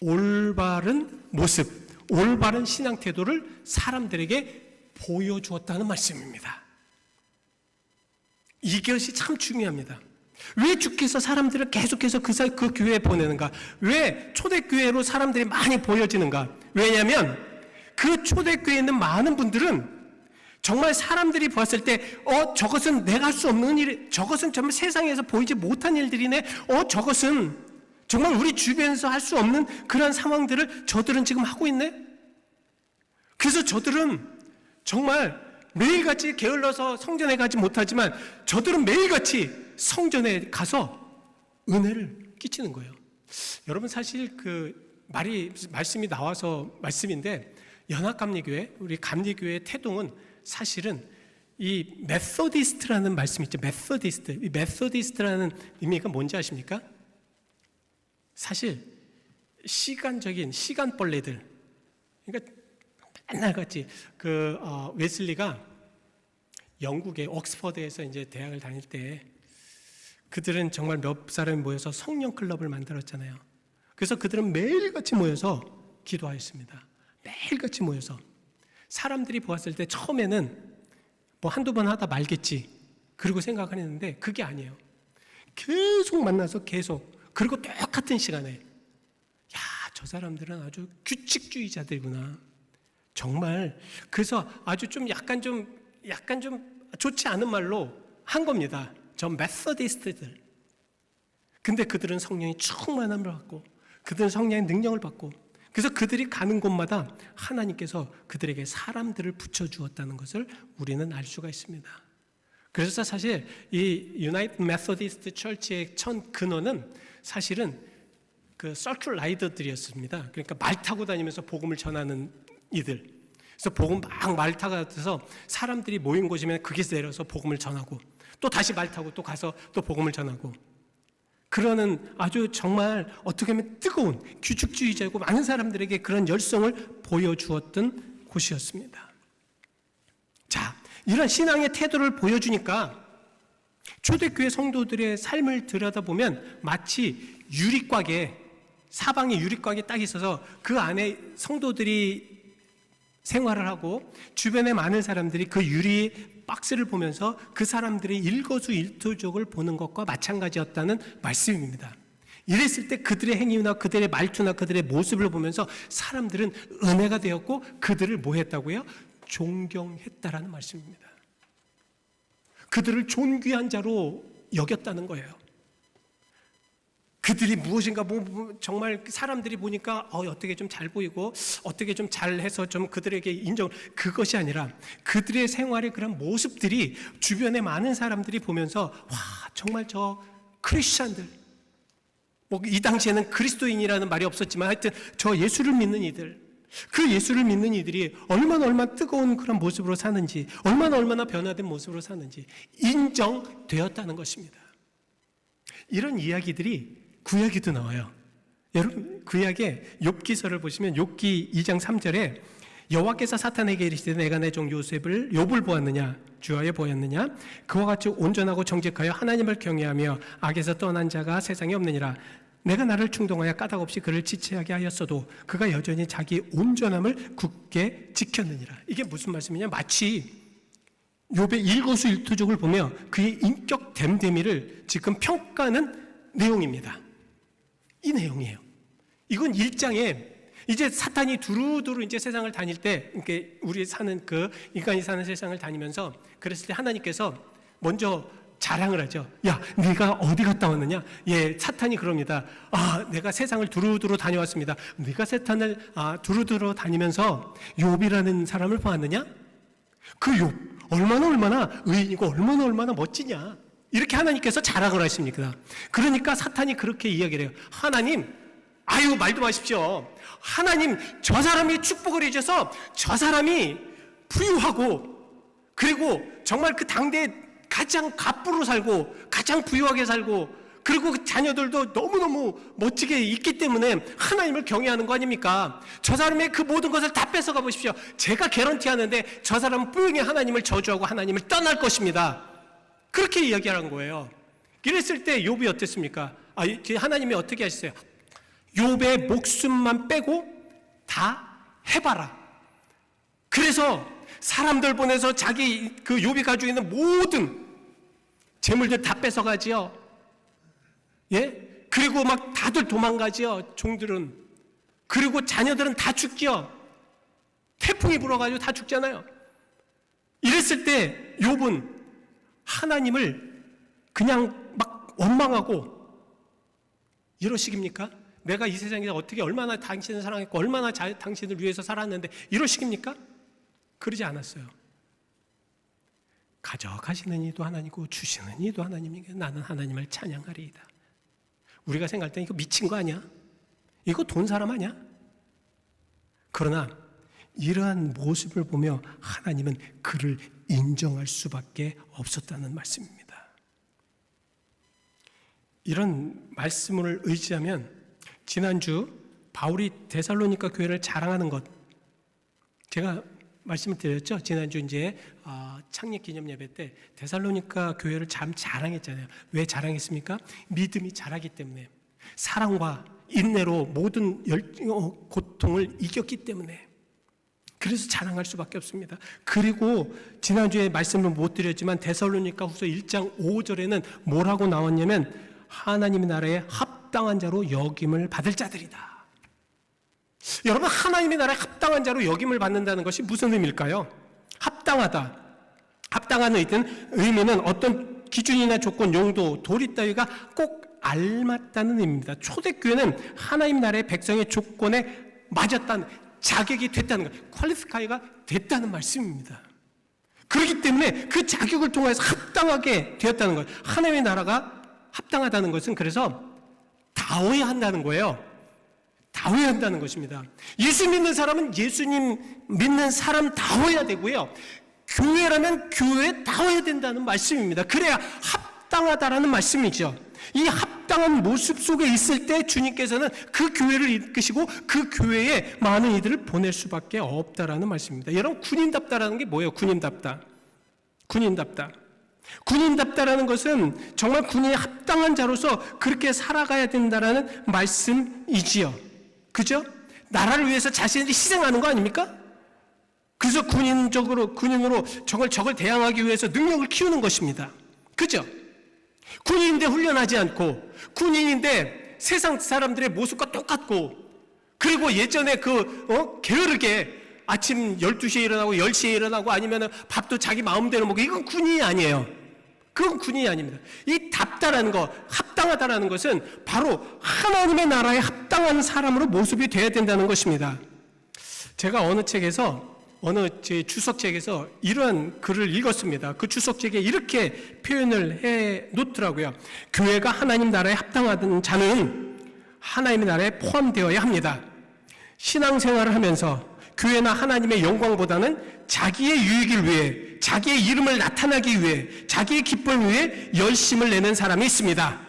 올바른 모습, 올바른 신앙 태도를 사람들에게 보여주었다는 말씀입니다. 이것이 참 중요합니다. 왜 주께서 사람들을 계속해서 그 교회에 보내는가? 왜 초대교회로 사람들이 많이 보여지는가? 왜냐하면 그 초대교회에 있는 많은 분들은 정말 사람들이 보았을 때 저것은 내가 할 수 없는 일, 저것은 정말 세상에서 보이지 못한 일들이네. 저것은 정말 우리 주변에서 할 수 없는 그런 상황들을 저들은 지금 하고 있네. 그래서 저들은 정말 매일같이 게을러서 성전에 가지 못하지만 저들은 매일같이 성전에 가서 은혜를 끼치는 거예요. 여러분 사실 말씀이 나와서 말씀인데 연합감리교회, 우리 감리교회의 태동은 사실은 이 메소디스트라는 말씀 있죠. 메소디스트. 이 메소디스트라는 의미가 뭔지 아십니까? 사실 시간적인 시간벌레들. 그러니까 맨날 같이 웨슬리가 영국의 옥스퍼드에서 이제 대학을 다닐 때 그들은 정말 몇 사람이 모여서 성령 클럽을 만들었잖아요. 그래서 그들은 매일같이 모여서 기도하였습니다. 매일같이 모여서 사람들이 보았을 때 처음에는 뭐 한두 번 하다 말겠지 그리고 생각하는데 그게 아니에요. 계속 만나서 계속 그리고 똑같은 시간에 저 사람들은 아주 규칙주의자들이구나. 정말 그래서 아주 좀 약간 좀 좋지 않은 말로 한 겁니다. 저 메소디스트들. 근데 그들은 성령이 충만함을 받고 그들은 성령의 능력을 받고 그래서 그들이 가는 곳마다 하나님께서 그들에게 사람들을 붙여주었다는 것을 우리는 알 수가 있습니다. 그래서 사실 이 유나이티드 메소디스트 철치의 첫 근원은 사실은 그 서큘 라이더들이었습니다. 그러니까 말 타고 다니면서 복음을 전하는 이들. 그래서 복음 막 말 타고 가서 사람들이 모인 곳이면 거기서 내려서 복음을 전하고 또 다시 말 타고 또 가서 또 복음을 전하고 그러는 아주 정말 어떻게 보면 뜨거운 규칙주의자이고 많은 사람들에게 그런 열성을 보여주었던 곳이었습니다. 자, 이런 신앙의 태도를 보여주니까 초대교회 성도들의 삶을 들여다보면 마치 유리곽에 사방에 유리곽이 딱 있어서 그 안에 성도들이 생활을 하고 주변에 많은 사람들이 그 유리 박스를 보면서 그 사람들의 일거수일투족을 보는 것과 마찬가지였다는 말씀입니다. 이랬을 때 그들의 행위나 그들의 말투나 그들의 모습을 보면서 사람들은 은혜가 되었고 그들을 뭐 했다고요? 존경했다라는 말씀입니다. 그들을 존귀한 자로 여겼다는 거예요. 그들이 무엇인가 정말 사람들이 보니까 어떻게 좀 잘 보이고 어떻게 좀 잘해서 좀 그들에게 인정 그것이 아니라 그들의 생활의 그런 모습들이 주변에 많은 사람들이 보면서 와 정말 저 크리스찬들 이 당시에는 그리스도인이라는 말이 없었지만 하여튼 저 예수를 믿는 이들 그 예수를 믿는 이들이 얼마나 뜨거운 그런 모습으로 사는지 얼마나 변화된 모습으로 사는지 인정되었다는 것입니다. 이런 이야기들이 구약에도 나와요. 여러분 구약의 욥기서를 보시면 욥기 2장 3절에 여호와께서 사탄에게 이르시되 내가 내 종 욥을 보았느냐 주하여 보았느냐 그와 같이 온전하고 정직하여 하나님을 경외하며 악에서 떠난 자가 세상에 없느니라. 내가 나를 충동하여 까닭없이 그를 지체하게 하였어도 그가 여전히 자기 온전함을 굳게 지켰느니라. 이게 무슨 말씀이냐? 마치 욥의 일거수일투족을 보며 그의 인격 됨됨이를 지금 평가하는 내용입니다. 이 내용이에요. 이건 1장에 이제 사탄이 두루두루 이제 세상을 다닐 때, 이렇게 우리 사는 인간이 사는 세상을 다니면서 그랬을 때 하나님께서 먼저 자랑을 하죠. 야, 네가 어디 갔다 왔느냐? 예, 사탄이 그럽니다. 내가 세상을 두루두루 다녀왔습니다. 네가 세상을 두루두루 다니면서 욥이라는 사람을 보았느냐? 그 욥 얼마나 의인이고 얼마나 멋지냐? 이렇게 하나님께서 자랑을 하십니까? 그러니까 사탄이 그렇게 이야기를 해요. 하나님, 말도 마십시오. 하나님, 저 사람이 축복을 해줘서 저 사람이 부유하고 그리고 정말 그 당대에 가장 갑부로 살고 가장 부유하게 살고 그리고 그 자녀들도 너무너무 멋지게 있기 때문에 하나님을 경외하는 거 아닙니까? 저 사람의 그 모든 것을 다 뺏어가 보십시오. 제가 개런티하는데 저 사람은 분명히 하나님을 저주하고 하나님을 떠날 것입니다. 그렇게 이야기하는 거예요. 이랬을 때 욥이 어땠습니까? 하나님이 어떻게 하셨어요? 욥의 목숨만 빼고 다 해봐라. 그래서 사람들 보내서 자기 그 욥이 가지고 있는 모든 재물들 다 뺏어가지요. 예? 그리고 막 다들 도망가지요. 종들은. 그리고 자녀들은 다 죽지요. 태풍이 불어가지고 다 죽잖아요. 이랬을 때 욥은 하나님을 그냥 막 원망하고 이러시깁니까? 내가 이 세상에서 어떻게 얼마나 당신을 사랑했고 얼마나 당신을 위해서 살았는데 이러시깁니까? 그러지 않았어요. 가져가시는 이도 하나님이고 주시는 이도 하나님이고 나는 하나님을 찬양하리이다. 우리가 생각할 때 이거 미친 거 아니야? 이거 돈 사람 아니야? 그러나 이러한 모습을 보며 하나님은 그를 인정할 수밖에 없었다는 말씀입니다. 이런 말씀을 의지하면 지난주 바울이 데살로니가 교회를 자랑하는 것, 제가 말씀을 드렸죠. 지난주 이제 창립 기념 예배 때 데살로니가 교회를 참 자랑했잖아요. 왜 자랑했습니까? 믿음이 자라기 때문에, 사랑과 인내로 모든 고통을 이겼기 때문에. 그래서 자랑할 수밖에 없습니다. 그리고 지난주에 말씀을 못 드렸지만 데살로니가 후서 1장 5절에는 뭐라고 나왔냐면 하나님의 나라에 합당한 자로 여김을 받을 자들이다. 여러분, 하나님의 나라에 합당한 자로 여김을 받는다는 것이 무슨 의미일까요? 합당하다. 합당한 의미는 어떤 기준이나 조건, 용도, 도리 따위가 꼭 알맞다는 의미입니다. 초대교회는 하나님 나라의 백성의 조건에 맞았다는, 자격이 됐다는 것, 퀄리피카이가 됐다는 말씀입니다. 그렇기 때문에 그 자격을 통해서 합당하게 되었다는 것, 하나님의 나라가 합당하다는 것은 그래서 다워야 한다는 거예요. 다워야 한다는 것입니다. 예수 믿는 사람은 예수님 믿는 사람 다워야 되고요. 교회라면 교회에 다워야 된다는 말씀입니다. 그래야 합당하다라는 말씀이죠. 이 합당한 모습 속에 있을 때 주님께서는 그 교회를 이끄시고 그 교회에 많은 이들을 보낼 수밖에 없다라는 말씀입니다. 여러분, 군인답다라는 게 뭐예요? 군인답다라는 것은 정말 군인이 합당한 자로서 그렇게 살아가야 된다라는 말씀이지요. 그죠? 나라를 위해서 자신을 희생하는 거 아닙니까? 그래서 군인으로 적을 대항하기 위해서 능력을 키우는 것입니다. 그죠? 군인인데 훈련하지 않고, 군인인데 세상 사람들의 모습과 똑같고, 그리고 예전에 게으르게 아침 12시에 일어나고 10시에 일어나고 아니면 밥도 자기 마음대로 먹고, 이건 군인이 아니에요. 그건 군인이 아닙니다. 이 답다라는 것, 합당하다라는 것은 바로 하나님의 나라에 합당한 사람으로 모습이 되어야 된다는 것입니다. 제가 어느 제 주석책에서 이러한 글을 읽었습니다. 그 주석책에 이렇게 표현을 해 놓더라고요. 교회가 하나님 나라에 합당하던 자는 하나님의 나라에 포함되어야 합니다. 신앙생활을 하면서 교회나 하나님의 영광보다는 자기의 유익을 위해, 자기의 이름을 나타나기 위해, 자기의 기쁨을 위해 열심을 내는 사람이 있습니다.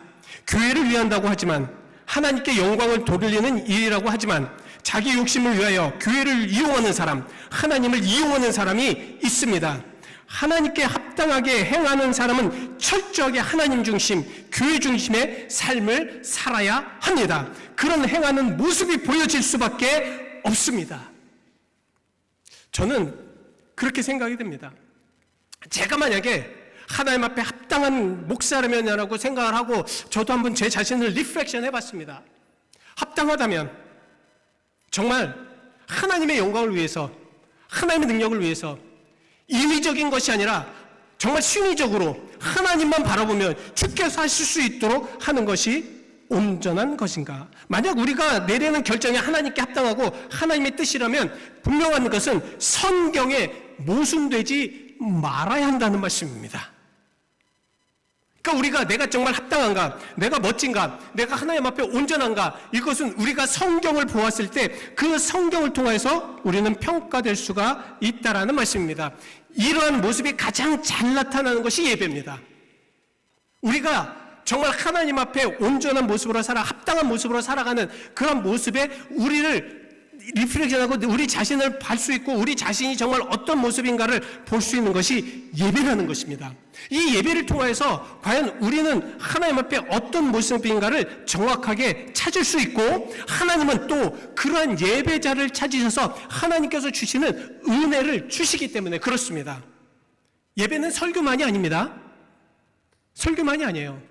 교회를 위한다고 하지만 하나님께 영광을 돌리는 일이라고 하지만 자기 욕심을 위하여 교회를 이용하는 사람, 하나님을 이용하는 사람이 있습니다. 하나님께 합당하게 행하는 사람은 철저하게 하나님 중심, 교회 중심의 삶을 살아야 합니다. 그런 행하는 모습이 보여질 수밖에 없습니다. 저는 그렇게 생각이 됩니다. 제가 만약에 하나님 앞에 합당한 목사라면이라고 생각을 하고 저도 한번 제 자신을 리플렉션 해봤습니다. 합당하다면 정말 하나님의 영광을 위해서, 하나님의 능력을 위해서 인위적인 것이 아니라 정말 신의적으로 하나님만 바라보며 주께서 하실 수 있도록 하는 것이 온전한 것인가? 만약 우리가 내리는 결정이 하나님께 합당하고 하나님의 뜻이라면 분명한 것은 성경에 모순되지 말아야 한다는 말씀입니다. 그러니까 우리가 내가 정말 합당한가, 내가 멋진가, 내가 하나님 앞에 온전한가, 이것은 우리가 성경을 보았을 때 그 성경을 통해서 우리는 평가될 수가 있다라는 말씀입니다. 이러한 모습이 가장 잘 나타나는 것이 예배입니다. 우리가 정말 하나님 앞에 온전한 모습으로 합당한 모습으로 살아가는 그런 모습에 우리를 리플렉션하고 우리 자신을 볼 수 있고 우리 자신이 정말 어떤 모습인가를 볼 수 있는 것이 예배라는 것입니다. 이 예배를 통해서 과연 우리는 하나님 앞에 어떤 모습인가를 정확하게 찾을 수 있고, 하나님은 또 그러한 예배자를 찾으셔서 하나님께서 주시는 은혜를 주시기 때문에 그렇습니다. 예배는 설교만이 아닙니다. 설교만이 아니에요.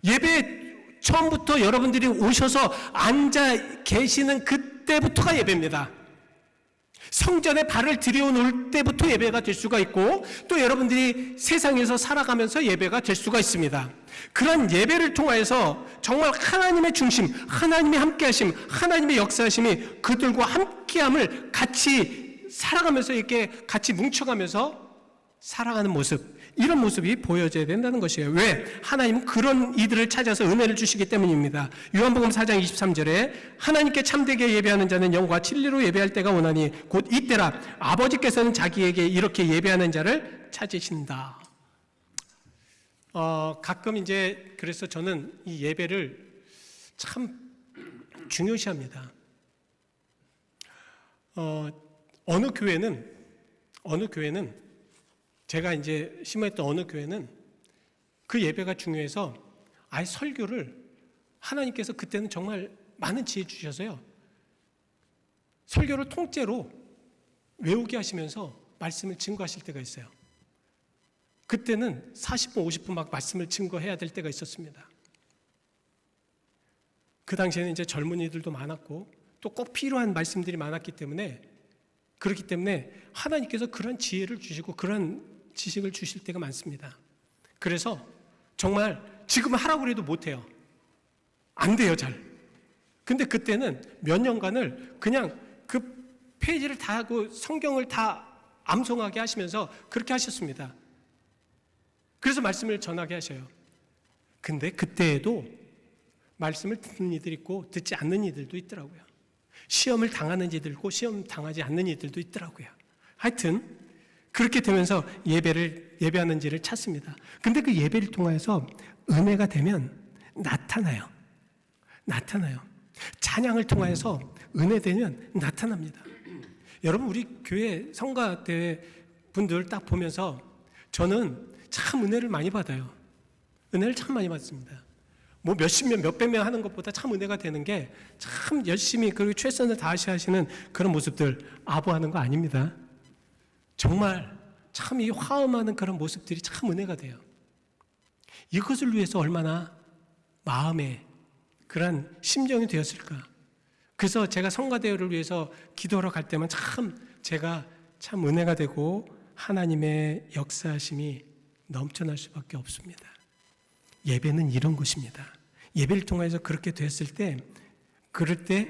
예배 처음부터 여러분들이 오셔서 앉아 계시는 그때부터가 예배입니다. 성전에 발을 들여놓을 때부터 예배가 될 수가 있고, 또 여러분들이 세상에서 살아가면서 예배가 될 수가 있습니다. 그런 예배를 통해서 정말 하나님의 중심, 하나님의 함께하심, 하나님의 역사하심이 그들과 함께함을 같이 살아가면서 이렇게 같이 뭉쳐가면서 살아가는 모습, 이런 모습이 보여져야 된다는 것이에요. 왜? 하나님은 그런 이들을 찾아서 은혜를 주시기 때문입니다. 요한복음 4장 23절에 하나님께 참되게 예배하는 자는 영과 진리로 예배할 때가 오나니 곧 이때라 아버지께서는 자기에게 이렇게 예배하는 자를 찾으신다. 가끔 이제 그래서 저는 이 예배를 참 중요시합니다. 어느 교회는 제가 이제 심어했던 어느 교회는 그 예배가 중요해서 아예 설교를 하나님께서 그때는 정말 많은 지혜 주셔서요, 설교를 통째로 외우게 하시면서 말씀을 증거하실 때가 있어요. 그때는 40분, 50분 막 말씀을 증거해야 될 때가 있었습니다. 그 당시에는 이제 젊은이들도 많았고 또 꼭 필요한 말씀들이 많았기 때문에, 그렇기 때문에 하나님께서 그런 지혜를 주시고 그런 지식을 주실 때가 많습니다. 그래서 정말 지금 하라고 해도 못해요. 안 돼요, 잘. 근데 그때는 몇 년간을 그냥 그 페이지를 다 하고 성경을 다 암송하게 하시면서 그렇게 하셨습니다. 그래서 말씀을 전하게 하셔요. 근데 그때에도 말씀을 듣는 이들이 있고 듣지 않는 이들도 있더라고요. 시험을 당하는 이들도 있고 시험 당하지 않는 이들도 있더라고요. 하여튼 그렇게 되면서 예배하는지를 찾습니다. 근데 그 예배를 통해서 은혜가 되면 나타나요. 찬양을 통해서 은혜되면 나타납니다. 여러분, 우리 교회 성가대회 분들 딱 보면서 저는 참 은혜를 많이 받아요. 은혜를 참 많이 받습니다. 뭐 몇십 명, 몇백 명 하는 것보다 참 은혜가 되는 게 참 열심히 그리고 최선을 다하시 하시는 그런 모습들 아부하는 거 아닙니다. 정말 참 이 화음하는 그런 모습들이 참 은혜가 돼요. 이것을 위해서 얼마나 마음에 그런 심정이 되었을까. 그래서 제가 성가대회를 위해서 기도하러 갈 때만 제가 참 은혜가 되고 하나님의 역사하심이 넘쳐날 수밖에 없습니다. 예배는 이런 것입니다. 예배를 통해서 그렇게 됐을 때, 그럴 때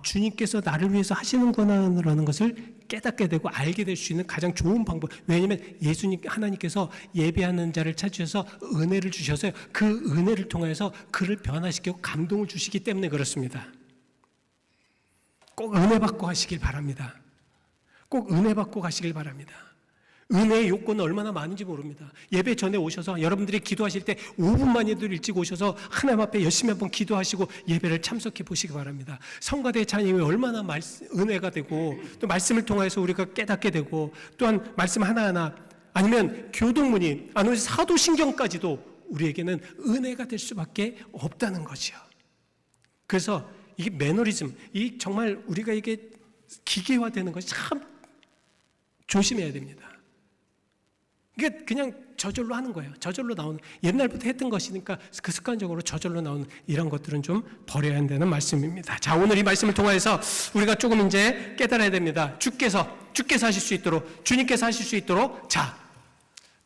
주님께서 나를 위해서 하시는구나라는 것을 깨닫게 되고 알게 될 수 있는 가장 좋은 방법. 왜냐하면 하나님께서 예배하는 자를 찾으셔서 은혜를 주셔서 그 은혜를 통해서 그를 변화시키고 감동을 주시기 때문에 그렇습니다. 꼭 은혜 받고 가시길 바랍니다. 꼭 은혜 받고 가시길 바랍니다. 은혜의 요건은 얼마나 많은지 모릅니다. 예배 전에 오셔서 여러분들이 기도하실 때 5분만이라도 일찍 오셔서 하나님 앞에 열심히 한번 기도하시고 예배를 참석해 보시기 바랍니다. 성가대 찬양이 얼마나 은혜가 되고 또 말씀을 통해서 우리가 깨닫게 되고 또한 말씀 하나하나 아니면 교동문이 아니면 사도신경까지도 우리에게는 은혜가 될 수밖에 없다는 것이요. 그래서 이게 매너리즘, 이 정말 우리가 이게 기계화되는 것이 참 조심해야 됩니다. 이게 그냥 저절로 하는 거예요. 저절로 나오는, 옛날부터 했던 것이니까 그 습관적으로 저절로 나오는 이런 것들은 좀 버려야 한다는 말씀입니다. 자, 오늘 이 말씀을 통해서 우리가 조금 이제 깨달아야 됩니다. 주께서 하실 수 있도록, 주님께서 하실 수 있도록, 자,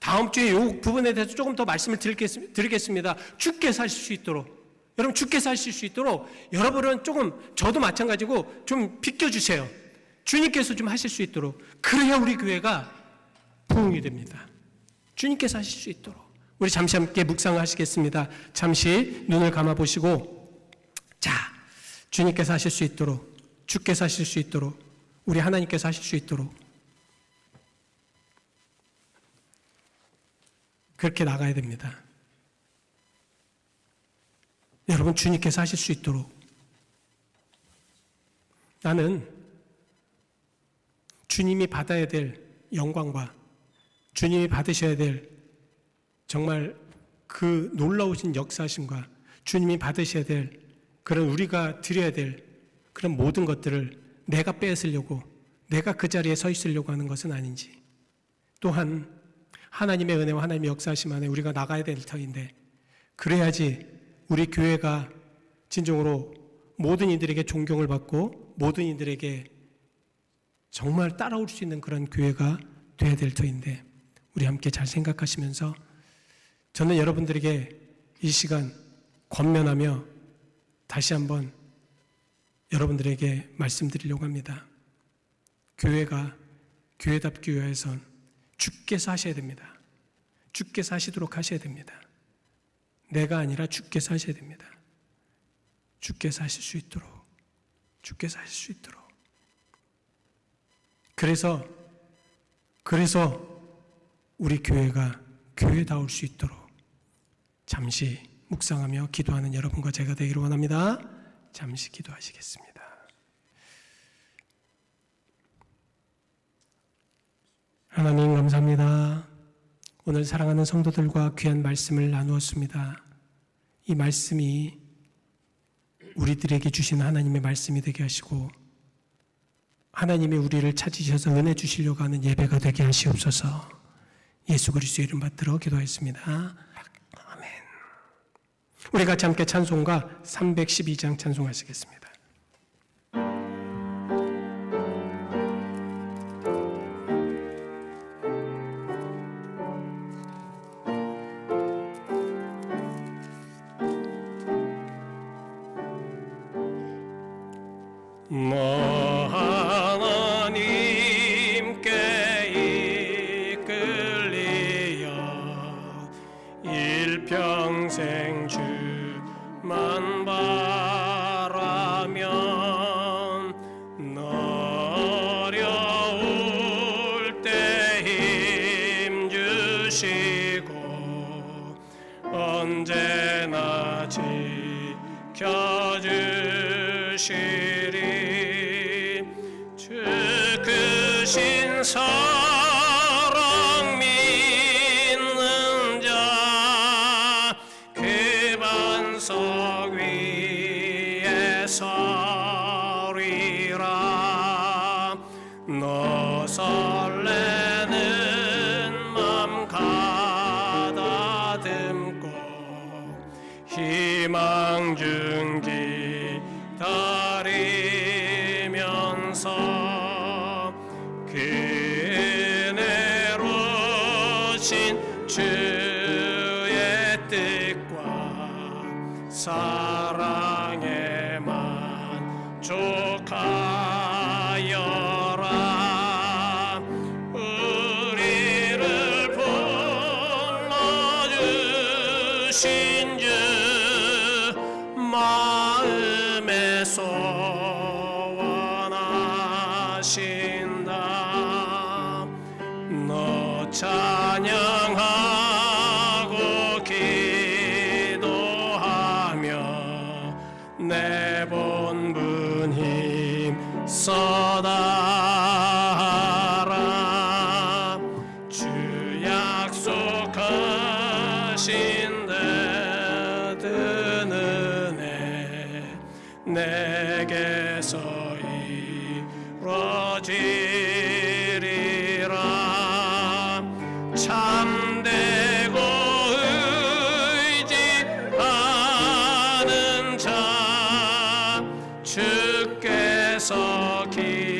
다음 주에 이 부분에 대해서 조금 더 말씀을 드리겠습니다. 주께서 하실 수 있도록, 여러분 주께서 하실 수 있도록 여러분은 조금, 저도 마찬가지고 좀 비켜주세요. 주님께서 좀 하실 수 있도록, 그래야 우리 교회가 부흥이 됩니다. 주님께서 하실 수 있도록 우리 잠시 함께 묵상하시겠습니다. 잠시 눈을 감아 보시고, 자, 주님께서 하실 수 있도록, 주께서 하실 수 있도록, 우리 하나님께서 하실 수 있도록 그렇게 나가야 됩니다. 여러분, 주님께서 하실 수 있도록 나는 주님이 받아야 될 영광과 주님이 받으셔야 될 정말 그 놀라우신 역사심과 주님이 받으셔야 될 그런, 우리가 드려야 될 그런 모든 것들을 내가 뺏으려고, 내가 그 자리에 서 있으려고 하는 것은 아닌지, 또한 하나님의 은혜와 하나님의 역사심 안에 우리가 나가야 될 터인데, 그래야지 우리 교회가 진정으로 모든 이들에게 존경을 받고 모든 이들에게 정말 따라올 수 있는 그런 교회가 돼야 될 터인데, 우리 함께 잘 생각하시면서 저는 여러분들에게 이 시간 권면하며 다시 한번 여러분들에게 말씀드리려고 합니다. 교회가 교회답기 위해선 주께서 하셔야 됩니다. 주께서 하시도록 하셔야 됩니다. 내가 아니라 주께서 하셔야 됩니다. 주께서 하실 수 있도록, 주께서 하실 수 있도록. 그래서 우리 교회가 교회다울 수 있도록 잠시 묵상하며 기도하는 여러분과 제가 되기를 원합니다. 잠시 기도하시겠습니다. 하나님 감사합니다. 오늘 사랑하는 성도들과 귀한 말씀을 나누었습니다. 이 말씀이 우리들에게 주신 하나님의 말씀이 되게 하시고, 하나님이 우리를 찾으셔서 은혜 주시려고 하는 예배가 되게 하시옵소서. 예수 그리스도의 이름 받들어 기도했습니다. 아멘. 우리 같이 함께 찬송가 312장 찬송하시겠습니다. 일평생 주만 바라면 어려울 때 힘 주시고 언제나 지켜주시리. 주 크신 사랑 믿는 자 그 반석 위에 서리라. 너 설레는 맘 가다듬고 희망 중 기다리면서 그 은혜로 신 주의 뜻과 사랑에 만족하여라. 우리를 불러주신 주 마음에 소원하신다. 너 내 본분 힘써다하라. 주 약속하신 데 드는 애 내게서 이루어지리라. 참되고 의지하는 자 주께서 기억하시리.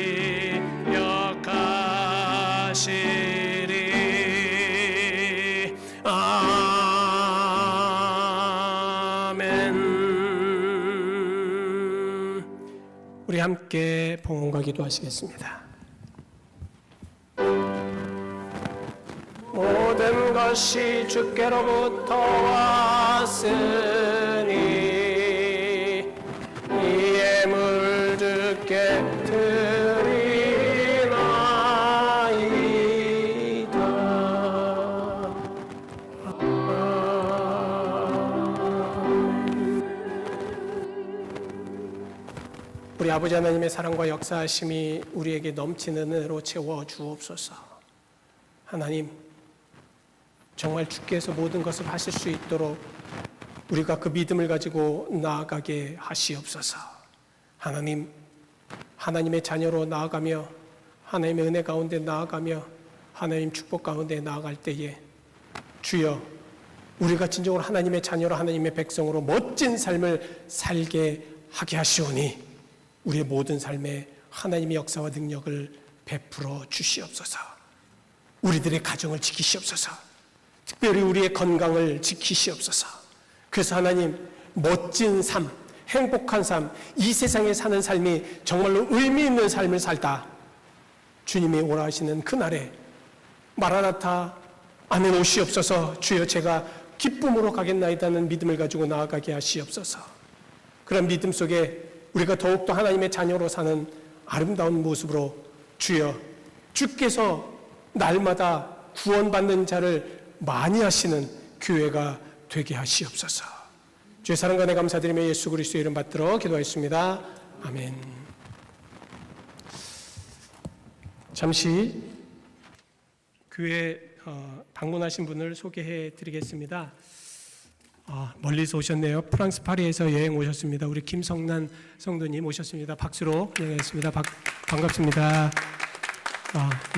아멘. 우리 함께 봉헌과 기도하시겠습니다. 모든 것이 주께로부터 왔으니 이 예물 주께 드리나이다. 우리 아버지 하나님의 사랑과 역사하심이 우리에게 넘치는 은혜로 채워 주옵소서. 하나님, 정말 주께서 모든 것을 하실 수 있도록 우리가 그 믿음을 가지고 나아가게 하시옵소서. 하나님, 하나님의 자녀로 나아가며 하나님의 은혜 가운데 나아가며 하나님 축복 가운데 나아갈 때에 주여, 우리가 진정으로 하나님의 자녀로 하나님의 백성으로 멋진 삶을 살게 하게 하시오니 우리의 모든 삶에 하나님의 역사와 능력을 베풀어 주시옵소서. 우리들의 가정을 지키시옵소서. 특별히 우리의 건강을 지키시옵소서. 그래서 하나님, 멋진 삶, 행복한 삶, 이 세상에 사는 삶이 정말로 의미 있는 삶을 살다 주님이 오라 하시는 그날에 마라나타 아멘 오시옵소서. 주여, 제가 기쁨으로 가겠나이다는 믿음을 가지고 나아가게 하시옵소서. 그런 믿음 속에 우리가 더욱더 하나님의 자녀로 사는 아름다운 모습으로 주여, 주께서 날마다 구원받는 자를 많이 하시는 교회가 되게 하시옵소서. 주의 사랑과 은혜 감사드리며 예수 그리스도의 이름 받들어 기도하였습니다. 아멘. 잠시 교회 방문하신 분을 소개해 드리겠습니다. 멀리서 오셨네요. 프랑스 파리에서 여행 오셨습니다. 우리 김성란 성도님 오셨습니다. 박수로 환영하겠습니다. 반갑습니다.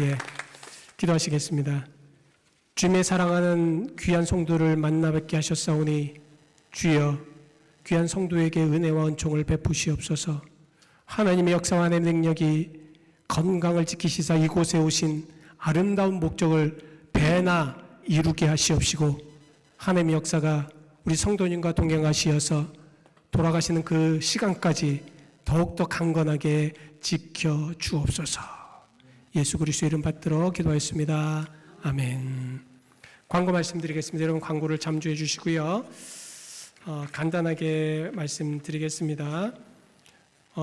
예, 기도하시겠습니다. 주님의 사랑하는 귀한 성도를 만나 뵙게 하셨사오니 주여, 귀한 성도에게 은혜와 은총을 베푸시옵소서. 하나님의 역사와 하나님의 능력이 건강을 지키시사 이곳에 오신 아름다운 목적을 배나 이루게 하시옵시고, 하나님의 역사가 우리 성도님과 동행하시어서 돌아가시는 그 시간까지 더욱더 강건하게 지켜 주옵소서. 예수 그리스도 이름 받들어 기도하였습니다. 아멘. 광고 말씀드리겠습니다. 여러분 광고를 잠주해 주시고요. 간단하게 말씀드리겠습니다.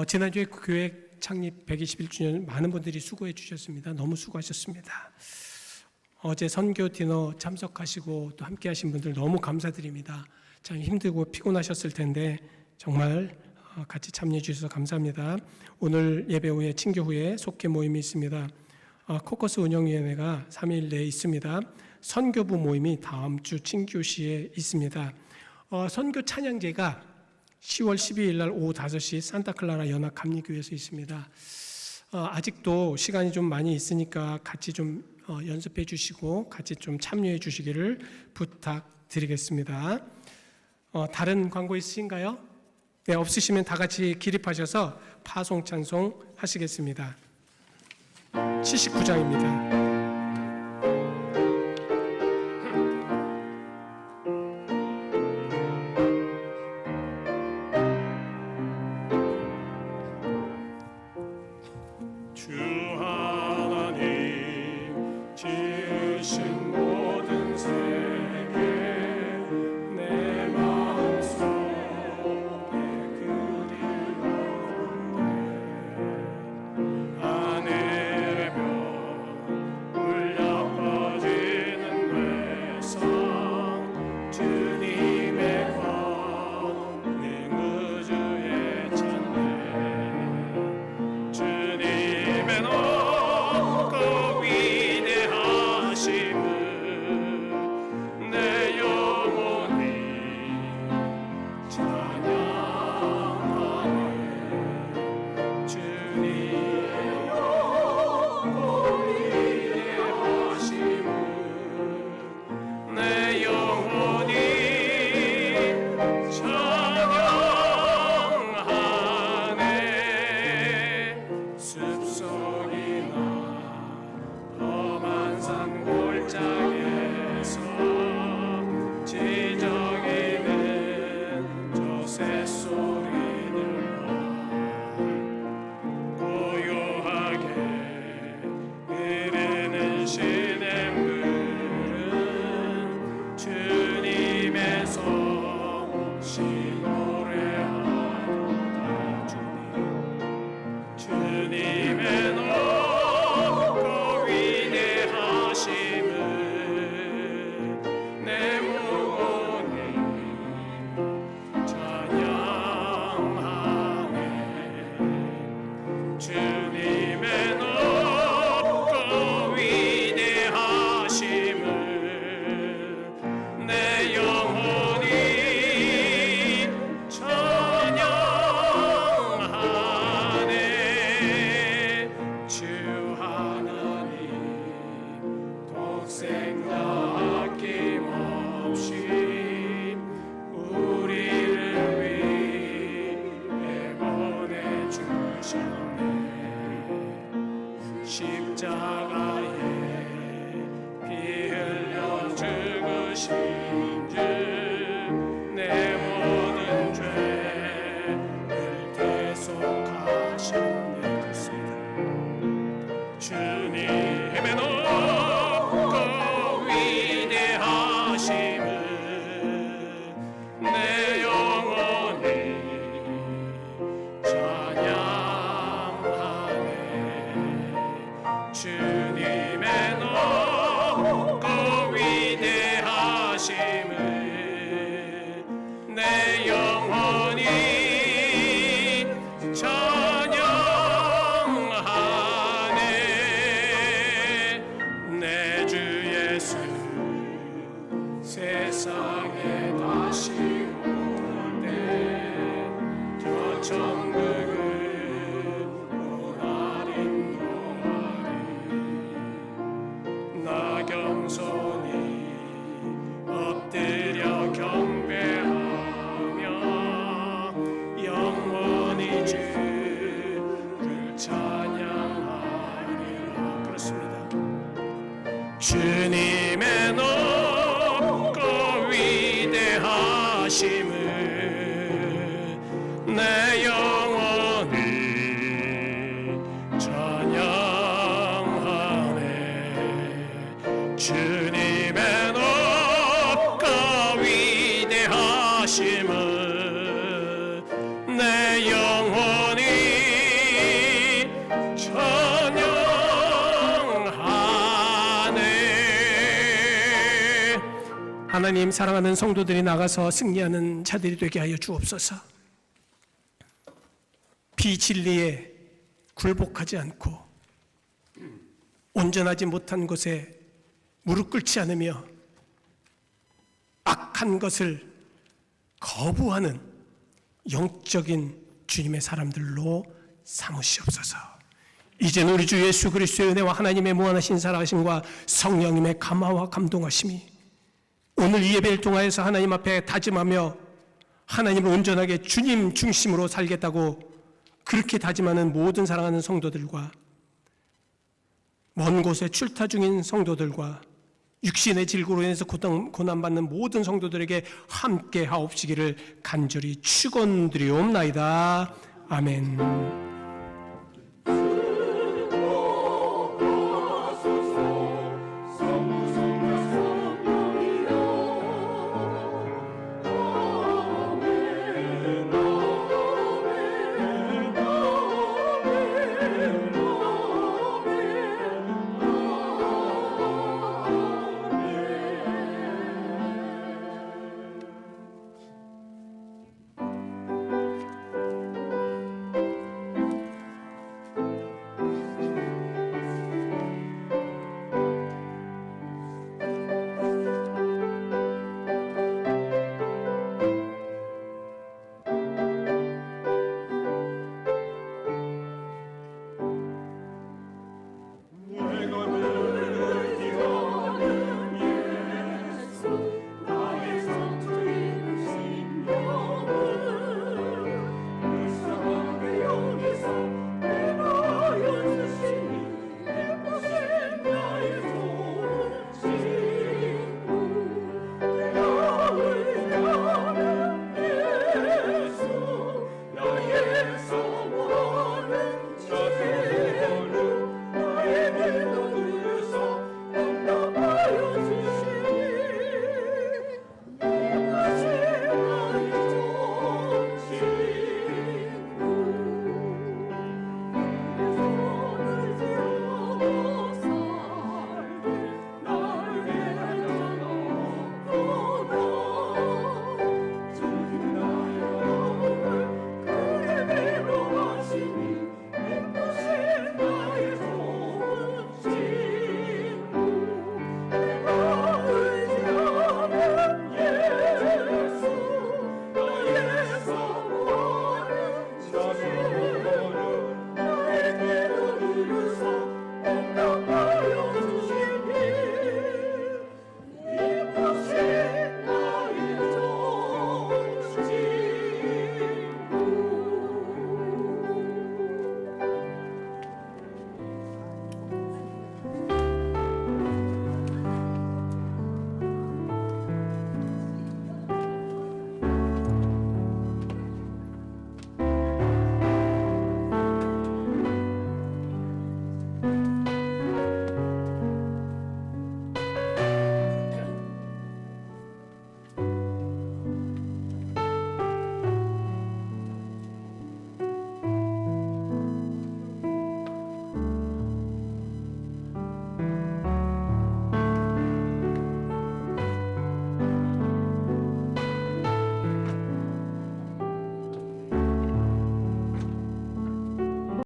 지난주에 교회 창립 121주년 많은 분들이 수고해 주셨습니다. 너무 수고하셨습니다. 어제 선교 디너 참석하시고 또 함께 하신 분들 너무 감사드립니다. 참 힘들고 피곤하셨을 텐데 정말 같이 참여해 주셔서 감사합니다. 오늘 예배 후에 친교 후에 속회 모임이 있습니다. 코커스 운영위원회가 3일 내에 있습니다. 선교부 모임이 다음 주 친교시에 있습니다. 선교 찬양제가 10월 12일 날 오후 5시 산타클라라 연합감리교회에서 있습니다. 아직도 시간이 좀 많이 있으니까 같이 좀 연습해 주시고 같이 좀 참여해 주시기를 부탁드리겠습니다. 다른 광고 있으신가요? 네, 없으시면 다 같이 기립하셔서 파송 찬송 하시겠습니다. 79장입니다. 소리들과 고요하게 흐르는 시냇물은 주님의 성신 노래하도다. 주님의 높고 위대하심을 내 영혼이 찬양하네. 주님의 높고 위대하심을 내 영혼이 찬양하네. 주 하나님 독생자 아낌없이 우리를 위해 보내주셨네. 십자가에 피 흘려 죽으신 주 내 모든 죄를 대속하셨네. 주님의 높고 위대하심을 내 영혼이 찬양하네. 주님의 높고 위대하심을 내 영혼이 찬양하네. 내 주 예수 세상에 다시 올때 저 천국을 오나리 나 겸손히 엎드려 경배하며 영원히 주를 찬양하리라. 그렇습니다. 주님의 높고 위대하심을 내 영혼이 찬양하네. 주님의 높고 위대하심을 내 영혼이 찬양하네. 하나님, 사랑하는 성도들이 나가서 승리하는 자들이 되게 하여 주옵소서. 비진리에 굴복하지 않고 온전하지 못한 것에 무릎 꿇지 않으며 악한 것을 거부하는 영적인 주님의 사람들로 삼으시옵소서. 이제는 우리 주 예수 그리스도의 은혜와 하나님의 무한하신 사랑하심과 성령님의 감화와 감동하심이 오늘 이 예배를 통하여서 하나님 앞에 다짐하며 하나님을 온전하게 주님 중심으로 살겠다고 그렇게 다짐하는 모든 사랑하는 성도들과 먼 곳에 출타 중인 성도들과 육신의 질고로 인해서 고난받는 모든 성도들에게 함께 하옵시기를 간절히 축원드리옵나이다. 아멘.